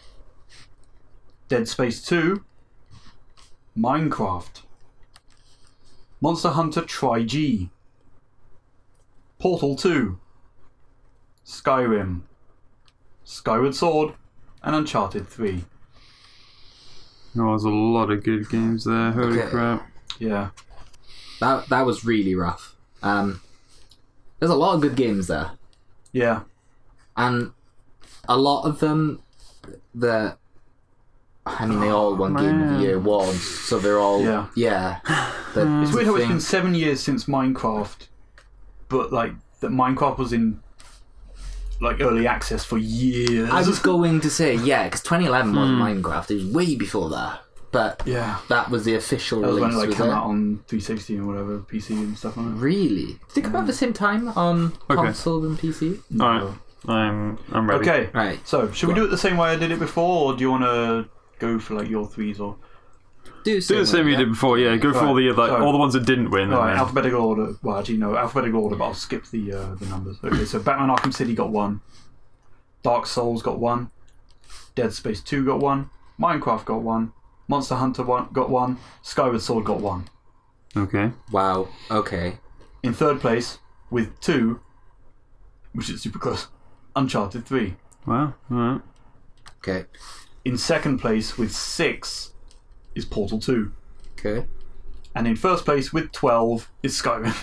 Dead Space 2. Minecraft. Monster Hunter Tri-G. Portal 2. Skyrim. Skyward Sword. And Uncharted 3. Oh, there's a lot of good games there. Holy Okay. crap. Yeah. That was really rough. There's a lot of good games there. Yeah. And a lot of them, they all won Game of the Year awards, so they're all Yeah. But It's weird how it's been 7 years since Minecraft, but like that Minecraft was in like early access for years. I was going to say because 2011 wasn't Minecraft; it was way before that. But yeah, that was the official that was release. when it like was came it? out on 360 and whatever PC and stuff like that. Really? Did it come out at the same time on console and PC? Alright. I'm ready. Okay. Right. So should we do it the same way I did it before, or do you want to go for like your threes or? Do the same you did before, yeah. Go for all the all the ones that didn't win. All right, and then- alphabetical order. Well, actually, no, alphabetical order, but I'll skip the numbers. Okay, so Batman Arkham City got 1. Dark Souls got 1. Dead Space 2 got 1. Minecraft got 1. Monster Hunter got 1. Skyward Sword got 1. Okay. Wow. Okay. In third place, with 2, which is super close, Uncharted 3. Wow. Alright. Okay. In second place, with 6, is Portal 2. Okay. And in first place, with 12, is Skyrim.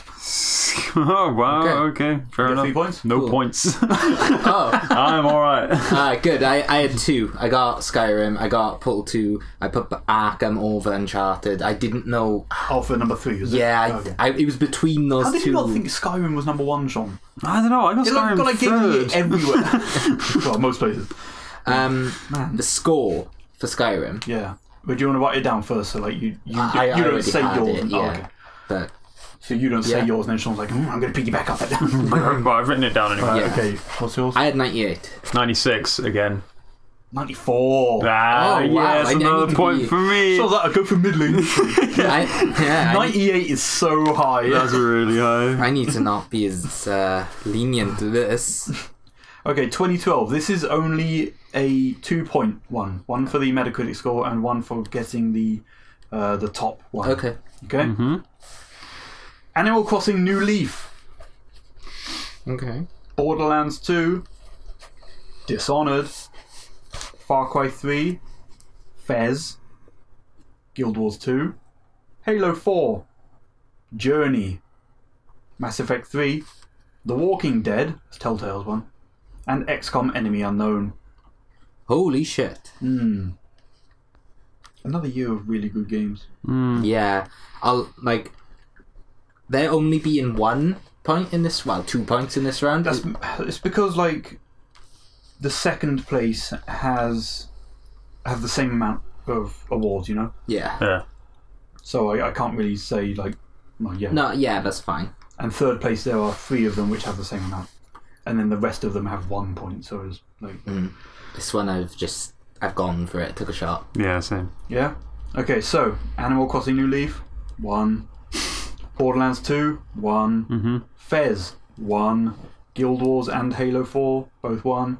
Oh, wow. Okay. Fair enough. 3 points? No Cool. points. Oh. I'm alright. Good. I had 2. I got Skyrim. I got Portal 2. I put Arkham over Uncharted. I didn't know. Oh, for number 3, is it? Yeah, Okay. it was between those How did two. you not think Skyrim was number 1, Sean? I don't know. I got It's Skyrim got like third. everywhere. Well, most places. The score for Skyrim. Yeah. But do you want to write it down first? So, like, you I don't already say had yours. it, Oh, yeah. okay. But So you don't say Yeah. yours, and then Sean's like, I'm going to piggyback off that. Well, I've written it down anyway. Right, Yeah. okay. What's yours? I had 98. 96 again. 94. Ah, Oh, wow. yes, I need another to point be- for me. Sean's like, I go for middling. I 98 is so high. That's really high. I need to not be as lenient to this. Okay, 2012. This is only a 2-point one. One for the Metacritic score and one for getting the top one. Okay. Okay? Mm-hmm. Animal Crossing New Leaf. Okay. Borderlands 2. Dishonored. Far Cry 3. Fez. Guild Wars 2. Halo 4. Journey. Mass Effect 3. The Walking Dead. That's Telltale's one. And XCOM Enemy Unknown. Holy shit. Another year of really good games. Yeah. There only being 1 point in this, 2 points in this round. It's because, like, the second place have the same amount of awards, you know? Yeah. Yeah. So I can't really say, like, well, yeah. No, yeah, that's fine. And third place, there are 3 of them which have the same amount. And then the rest of them have 1 point, so it's like... This one I've gone for it, took a shot. Yeah, same. Yeah? Okay, so, Animal Crossing New Leaf, 1. Borderlands 2, 1. Mm-hmm. Fez, 1. Guild Wars and Halo 4, both 1.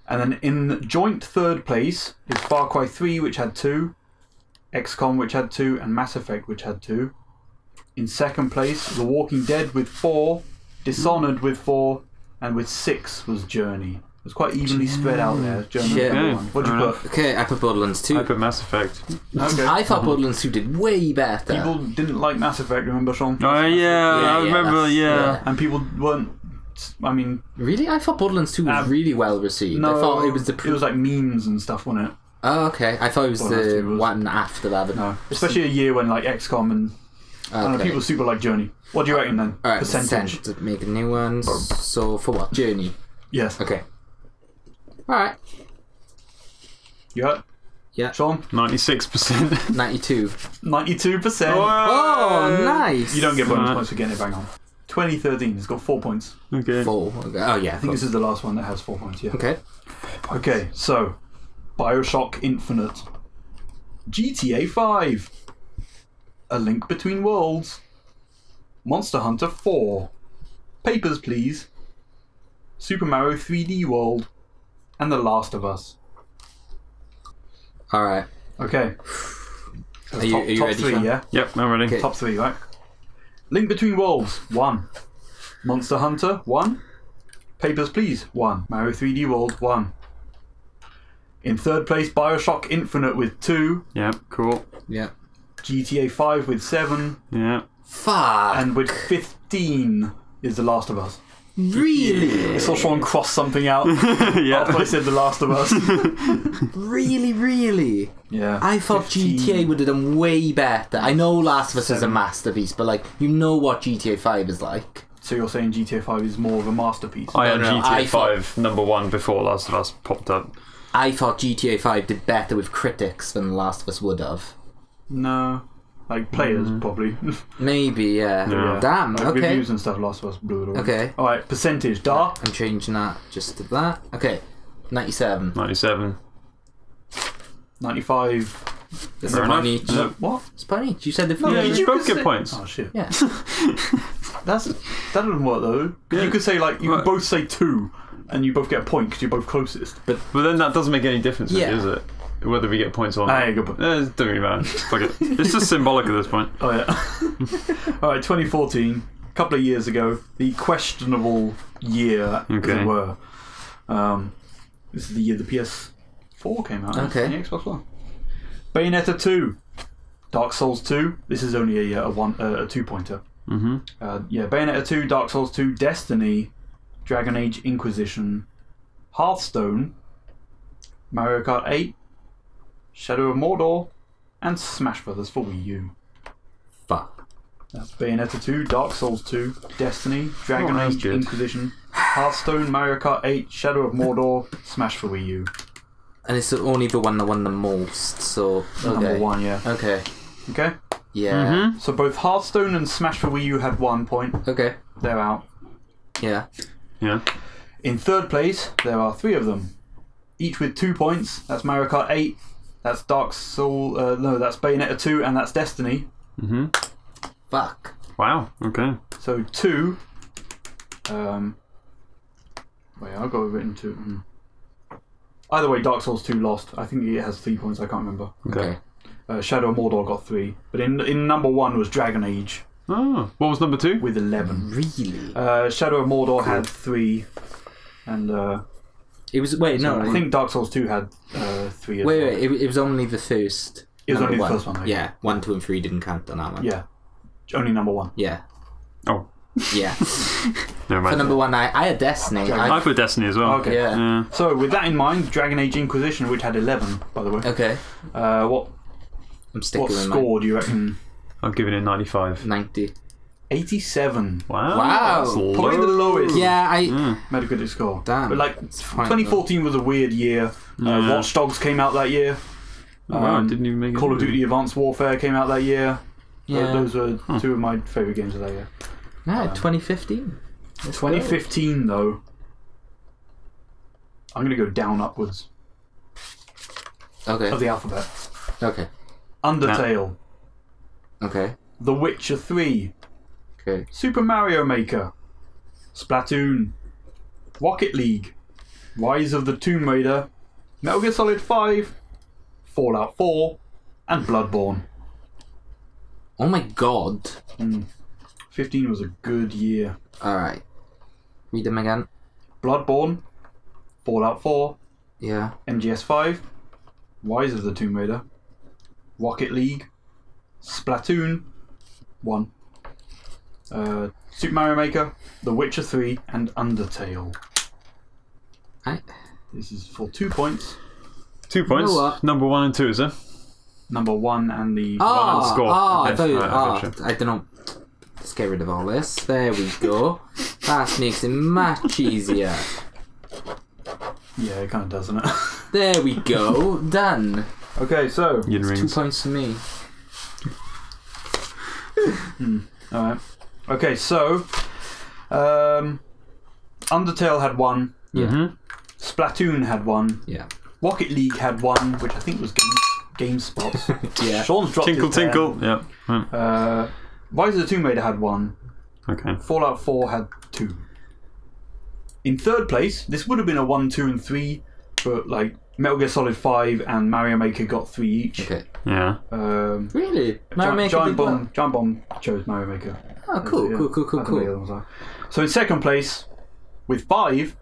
And then in joint third place is Far Cry 3, which had 2. XCOM, which had 2. And Mass Effect, which had 2. In second place, The Walking Dead with 4. Dishonored with 4. And with 6 was Journey. It was quite evenly spread out there. Journey was Shit. number 1. What'd you put? Okay, I put Borderlands 2. I put Mass Effect. Okay. I thought Borderlands 2 did way better. People didn't like Mass Effect, remember, Sean? Oh, yeah, I remember, that's- yeah. And people weren't... I mean... Really? I thought Borderlands 2 was really well received. No, I thought it was the... it was like memes and stuff, wasn't it? Oh, okay. I thought it was Borderlands the 2 was- one after that. But No. Especially a year when, like, XCOM and... I don't know, people super like Journey. What do you reckon then? Alright, Percentage? to make a new one. So, for what? Journey. Yes. Okay. Alright. You heard? Yeah. Sean? 96%. 92. 92%. Oh, nice! You don't get bonus points for getting it bang on. 2013, it's got 4 points. Okay. 4. Okay. Oh, yeah. I think this is the last one that has 4 points, yeah. Okay. Okay, so Bioshock Infinite. GTA 5. A Link Between Worlds. Monster Hunter 4. Papers, Please. Super Mario 3D World. And The Last of Us. Alright. Okay. Are you top ready, 3, Sean? yeah? Yep, I'm ready. Okay. Top 3, right? Link Between Worlds, 1. Monster Hunter, 1. Papers, Please, 1. Mario 3D World, 1. In third place, Bioshock Infinite with 2. Yep, cool. Yeah. GTA 5 with 7. Yeah. Fuck! And with 15 is The Last of Us. Really? I saw Sean cross something out Yeah. after I said The Last of Us. Really? Yeah. I thought 15. GTA would have done way better. I know Last of Us is a 7. masterpiece, but like, you know what GTA 5 is like. So you're saying GTA 5 is more of a masterpiece? I had No, GTA I 5 number 1 before Last of Us popped up. I thought GTA 5 did better with critics than The Last of Us would have. No. Like players, probably. Maybe, yeah. Yeah. Damn, Like okay. reviews and stuff, Last of Us blew it away. Okay. Alright, percentage. Dar? I'm changing that just to that. Okay, 97. 97. 95. This Fair is one enough. each. No, what? It's fine each. You said the No, Yeah, did you both could get say- points. Oh shit. Yeah. That doesn't work though. 'Cause you could say like you Right. could both say 2, and you both get a point because you're both closest. But then that doesn't make any difference, Yeah. does it? whether we get points or not. Ah, yeah, good point. It doesn't really matter. Fuck it. It's just symbolic at this point. Oh yeah. All right, 2014, a couple of years ago, the questionable year, as it were. This is the year the PS4 came out. Okay. The Xbox One. Bayonetta 2, Dark Souls 2. This is only a 2-pointer. Yeah, Bayonetta 2, Dark Souls 2, Destiny, Dragon Age Inquisition, Hearthstone, Mario Kart 8, Shadow of Mordor, and Smash Brothers for Wii U. Fuck. That's Bayonetta 2, Dark Souls 2, Destiny, Dragon Age Inquisition, Hearthstone, Mario Kart 8, Shadow of Mordor, Smash for Wii U. And it's only the one that won the most, so... Okay. Number 1, yeah. Okay. Okay? Yeah. So both Hearthstone and Smash for Wii U had 1 point. Okay. They're out. Yeah. Yeah. In third place, there are 3 of them, each with 2 points. That's Mario Kart 8, that's Dark Soul, no, that's Bayonetta 2, and that's Destiny. Fuck. Wow, okay. So 2, wait, I've got it written 2. Either way, Dark Souls 2 lost. I think it has 3 points, I can't remember. Okay. Shadow of Mordor got 3. But in number 1 was Dragon Age. Oh, what was number 2? With 11. Really? Shadow of Mordor had 3. And it was... Wait, no. I think Dark Souls 2 had 3 as well. Wait, it was only the first... It was only one. the first one. Yeah, 1, 2 and 3 didn't count on that one. Yeah. Only number 1. Yeah. Oh. Yeah. Never mind. For number 1, I had Destiny. I put Destiny as well. Okay. Yeah. So with that in mind, Dragon Age Inquisition, which had 11, by the way. Okay. What score do you reckon? I'm giving it 95. 90. 87. Wow. That's Probably the lowest. Yeah, Metacritic score. Damn. But like, 2014 was a weird year. Watch Dogs came out that year. Wow, I didn't even make it. Call of Duty Advanced Warfare came out that year. Yeah. Those were 2 of my favourite games of that year. Yeah, 2015. 2015, though, I'm going to go down upwards. Okay. Of the alphabet. Okay. Undertale. Okay. The Witcher 3. Okay. Super Mario Maker. Splatoon. Rocket League. Rise of the Tomb Raider. Metal Gear Solid 5. Fallout 4. And Bloodborne. Oh my god. 15 was a good year. Alright. Read them again. Bloodborne. Fallout 4. Yeah. MGS 5. Rise of the Tomb Raider. Rocket League. Splatoon 1. Super Mario Maker. The Witcher 3. And Undertale. This is for 2 points. 2 points. You know what? Number 1 and 2, is it? Number 1 and the one score. I Okay. thought you, Right, I don't know. Let's get rid of all this. There we go. That makes it much easier. Yeah, it kind of does, doesn't it? There we go. Done. Okay, so It's 2 points for me. alright. Okay, so Undertale had 1. Yeah. Splatoon had 1. Yeah. Rocket League had 1, which I think was GameSpot's. Yeah. Sean's dropped Tinkle, his pen. tinkle. Yeah. Right. Rise of the Tomb Raider had 1. Okay. Fallout 4 had 2. In third place, this would have been a 1, 2, and 3, but like Metal Gear Solid 5 and Mario Maker got 3 each. Okay. Yeah. Really? Mario Maker Giant did well? Bomb. Giant Bomb chose Mario Maker. Oh, cool, Yeah, cool, cool, I cool, don't know the cool. other ones are. So in second place, with 5,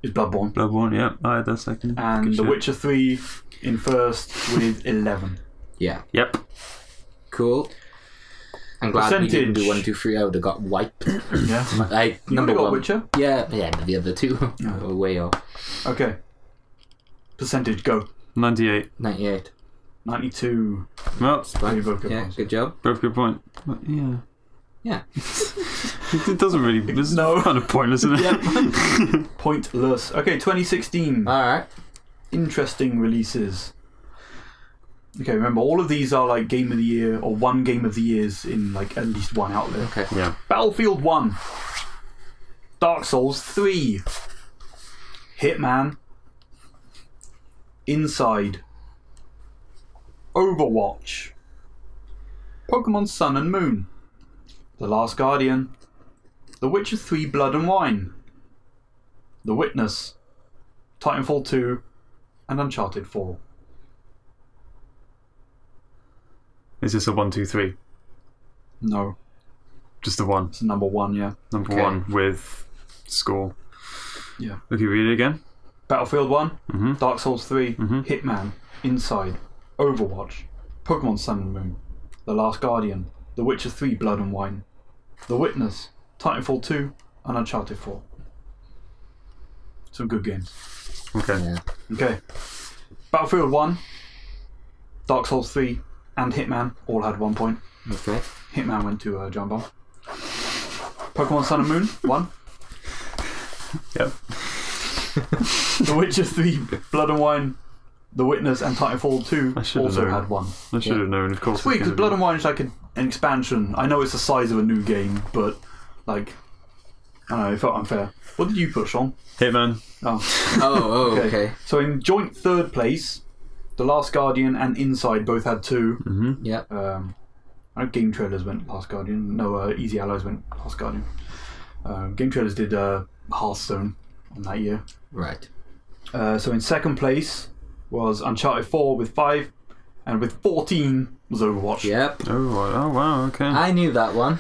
is Bloodborne. Bloodborne, yeah. I had that second. And Good The shit. Witcher 3 in first with 11. Yeah. Yep. Cool. I'm glad we didn't do Percentage. 1, 2, 3. I would have got wiped. Yeah. Like, You number got 1. Witcher? Yeah, but the other 2 were way off. Okay. Percentage, go. 98. 98. 92. Well, You both good Yeah, points. good job. both good point. But, yeah. Yeah. It doesn't really... It's No. kind of pointless, isn't it? Pointless. Okay, 2016. Alright. Interesting releases. Okay, remember, all of these are like Game of the Year, or one Game of the Years in like at least one outlet. Okay. Yeah. Battlefield 1. Dark Souls 3. Hitman. Inside. Overwatch. Pokemon Sun and Moon. The Last Guardian. The Witcher 3 Blood and Wine. The Witness. Titanfall 2. And Uncharted 4. Is this a 1, 2, 3? No. Just the 1. It's number 1, yeah. Number 1 with score. Yeah. Okay, read it again. Battlefield 1, Dark Souls 3, Hitman, Inside, Overwatch, Pokemon Sun and Moon, The Last Guardian, The Witcher 3 Blood and Wine, The Witness, Titanfall 2, and Uncharted 4. Some good games. Okay. Yeah. Okay. Battlefield 1, Dark Souls 3, and Hitman all had 1 point. Okay. Hitman went to John Bomb. Pokemon Sun and Moon, 1. Yep. The Witcher 3, Blood and Wine, The Witness, and Titanfall 2 also had 1. I should have known, of course. It's weird because Blood and Wine is like an expansion. I know it's the size of a new game, but like, I don't know, it felt unfair. What did you put, Shaun? Hitman. Oh. Okay. So in joint third place, The Last Guardian and Inside both had 2. Yep. I know Game Trailers went Last Guardian. No, Easy Allies went Last Guardian. Game Trailers did Hearthstone on that year. Right. So in second place was Uncharted 4 with 5, and with 14 was Overwatch. Yep. Oh wow, okay. I knew that one.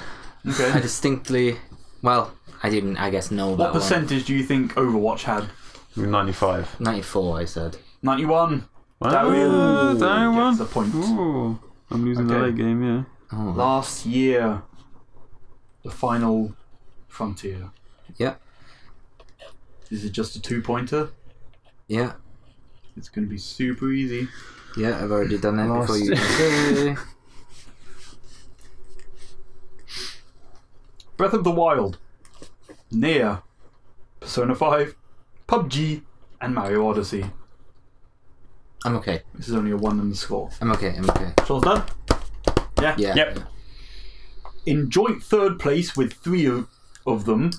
Okay. I distinctly... Well, I didn't, I guess, know that What percentage do you think Overwatch had? 95. 94, I said. 91. Wow, Darryl one. gets a point. Ooh, I'm losing the Okay. late game, yeah. Oh. Last year, the final frontier. Yep. Is it just a 2-pointer? Yeah. It's going to be super easy. Yeah, I've already done it Last- before you say. Breath of the Wild, Nier, Persona 5, PUBG, and Mario Odyssey. I'm okay. This is only a 1 in the score. I'm okay. Shaun's done? Yeah? Yeah. Yep. In joint third place with 3 of them,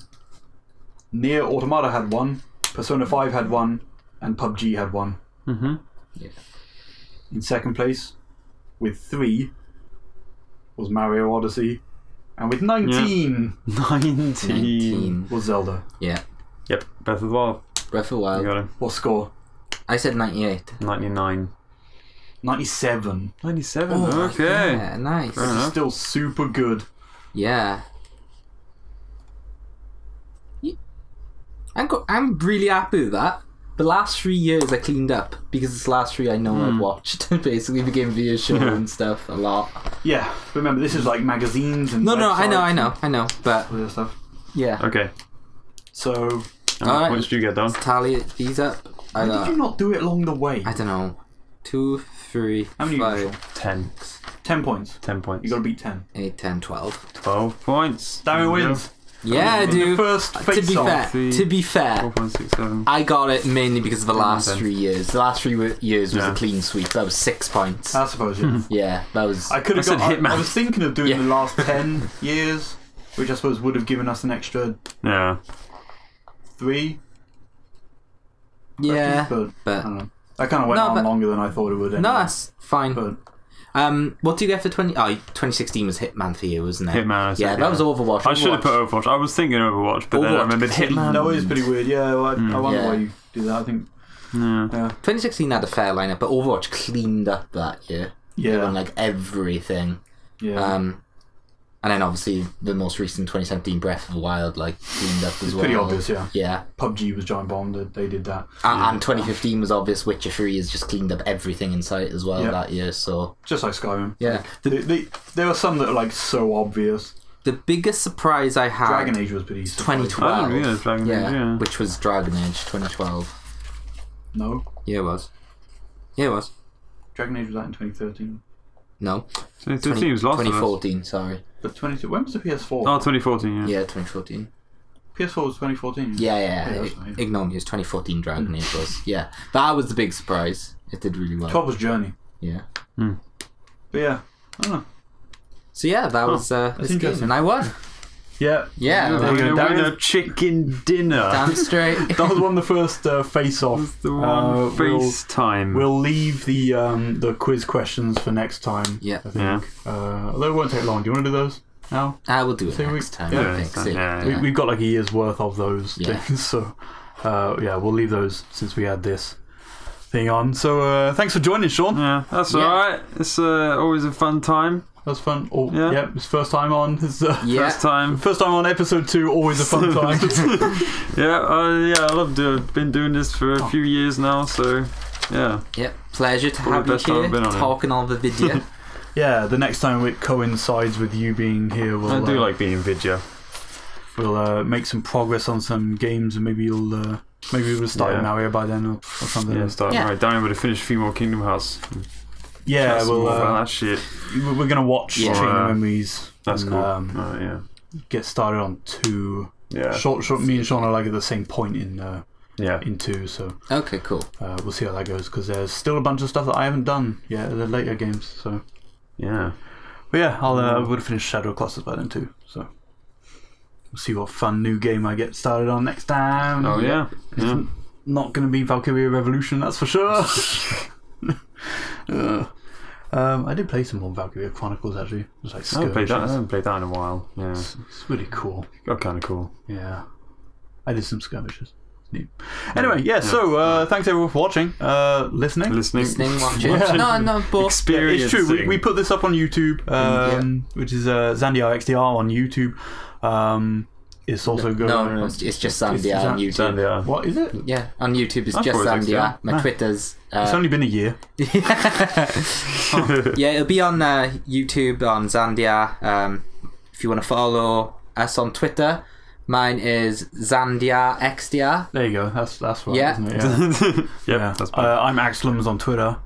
Nier Automata had 1, Persona 5 had 1, and PUBG had 1. Yeah. In second place with 3 was Mario Odyssey, and with 19 19. was Zelda. Yeah. Yep, Breath of the Wild. Breath of the You Wild. got it. What score? I said 98. 99. 97. 97, Oh, okay. Yeah, nice. Fair enough. Still super good. Yeah. I'm really happy with that. The last 3 years I cleaned up because it's the last 3 I know I've watched. Basically became video show and stuff a lot. Yeah, remember this is like magazines and No, websites I know, but and all this stuff. yeah. Okay. So How many Alright. points did you get, Don? Tally these up. why did you not do it along the way? I don't know. 2, 3, How many 5, you got? 10. 10 points. 10 points. You got to beat 10. 8, 10, 12. 12 points. Darren There you wins. Yeah, In dude. the first To be face-off. fair, to be fair, 4.67. I got it mainly because of the last 10. 3 years. The last 3 years was Yeah. a clean sweep. That was 6 points. I suppose, yeah. Yeah, that was. I could have I said got. Hitman. I was thinking of doing Yeah. the last 10 years, which I suppose would have given us an extra Yeah. 3. Yeah, But I but don't know. I kind of went No, on but- longer than I thought it would. Anyway. no, that's fine. But What do you get for 20? Oh, 2016 was Hitman for you, wasn't it? Hitman, I said, Yeah, that was Overwatch. I should have put Overwatch. I was thinking Overwatch, but then I Overwatch remembered Hitman. no, it's pretty weird. Yeah, well, I wonder Yeah. why you do that. I think. Yeah. Yeah. 2016 had a fair lineup, but Overwatch cleaned up that year. They Yeah. won, like everything. Yeah. And then obviously the most recent 2017 Breath of the Wild like cleaned up as It's well. pretty obvious, yeah. Yeah. PUBG was Giant Bomb. They did that. And 2015 was obvious. Witcher 3 has just cleaned up everything in sight as well Yeah. that year. So Just like Skyrim. yeah, There are some that are like so obvious. the biggest surprise I had Dragon Age was pretty. 2012. Oh, yeah, Dragon Age, yeah. which was Dragon Age 2012. No, Yeah, it was. Yeah, it was. Dragon Age was out in 2013. No, 2013 was last of us. 2014. Sorry. But 22. When was the PS4? Oh, 2014, yeah. Yeah, 2014. PS4 was 2014. Yeah. that's right. Ignore me. It was 2014 Dragon Age was. Yeah, that was the big surprise. It did really well. 12 was Journey. Yeah. But yeah, I don't know. So yeah, that was this game, interesting. and I won. Yeah. Yeah, There We're you go. going to win Darren- a chicken dinner. damn straight. That was one of the first face-off. The one FaceTime. We'll leave the quiz questions for next time. Yeah. I think. Although it won't take long. Do you want to do those now? I will do it So we- next time. yeah, I think. yeah. We've got like a year's worth of those Yeah. things, so yeah, we'll leave those since we had this. thing on. So thanks for joining, Shaun. Yeah, that's alright. It's always a fun time. That's fun. Oh, yeah. It's first time on. It's, First time on episode 2. Always a fun time. I love been doing this for a few years now. So yeah, pleasure to have you here talking on the video. Yeah, the next time it coincides with you being here, I do like being video. We'll make some progress on some games, and maybe we'll start an hour by then or something. Yeah, start right down with to finish a few more Kingdom Hearts. Yeah, we'll that shit. We're gonna watch Chain of Memories. That's cool. Get started on 2. Yeah. Me and Shaun are like at the same point in 2, so okay, cool. We'll see how that goes, because there's still a bunch of stuff that I haven't done yet, the later games. So yeah, but yeah, I would have finished Shadow of Colossus by then too. So we'll see what fun new game I get started on next time. Oh yeah, it's not going to be Valkyria Revolution, that's for sure. I did play some more Valkyria Chronicles actually. It was like I haven't played that in a while. Yeah, it's really cool. Got kind of cool. Yeah, I did some skirmishes. Neat. Anyway, so thanks everyone for watching, listening, watching. No, both. Experiencing. It's true. We put this up on YouTube, which is Xandiarr XDR on YouTube. It's also good. No, it's just Xandiarr on YouTube. Xandiarr. What is it? Yeah, on YouTube it's just Xandiarr. My Twitter's. It's only been a year. Yeah, it'll be on YouTube on Xandiarr. If you want to follow us on Twitter, mine is Xandiarr XDR. There you go. That's right. Yeah. Isn't it? Yeah. That's I'm Axlums on Twitter.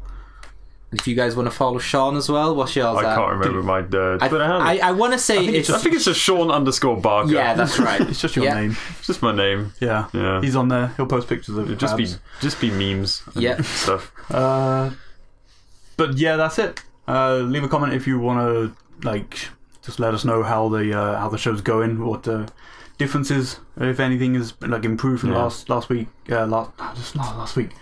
If you guys want to follow Shaun as well, what's yours? I can't remember my Twitter handle. I want to say I think it's just Shaun_Barker. Yeah, that's right. It's just your name. It's just my name. Yeah. He's on there. He'll post pictures of it. Just be memes. And stuff. But yeah, that's it. Leave a comment if you want to just let us know how the show's going, what the differences, if anything is improved from last week. Last week.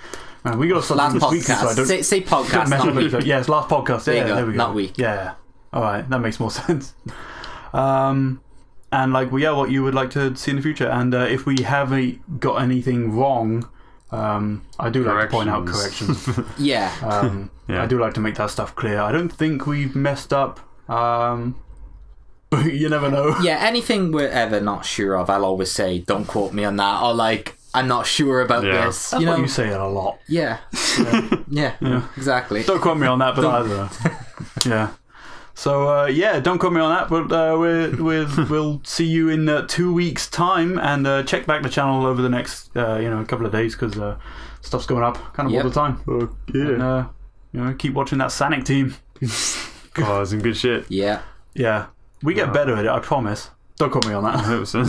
Man, we got to start last this podcast. Week, so say podcast, not week. Yeah, it's last podcast. There we go. Not week. Yeah. All right, that makes more sense. And what you would like to see in the future, and if we haven't got anything wrong, I do like to point out corrections. I do like to make that stuff clear. I don't think we've messed up. But you never know. Yeah, anything we're ever not sure of, I'll always say, don't quote me on that, or I'm not sure about this. That's what you say it a lot. Yeah, exactly. Don't quote me on that, but I don't know. Yeah. So don't quote me on that, but we'll see you in 2 weeks' time, and check back the channel over the next couple of days, because stuff's going up kind of all the time. And, keep watching that Sonic team. Oh, it's in good shit. Yeah. Yeah. We get better at it, I promise. Don't quote me on that. I hope so.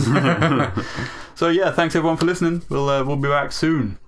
So yeah, thanks everyone for listening. We'll be back soon.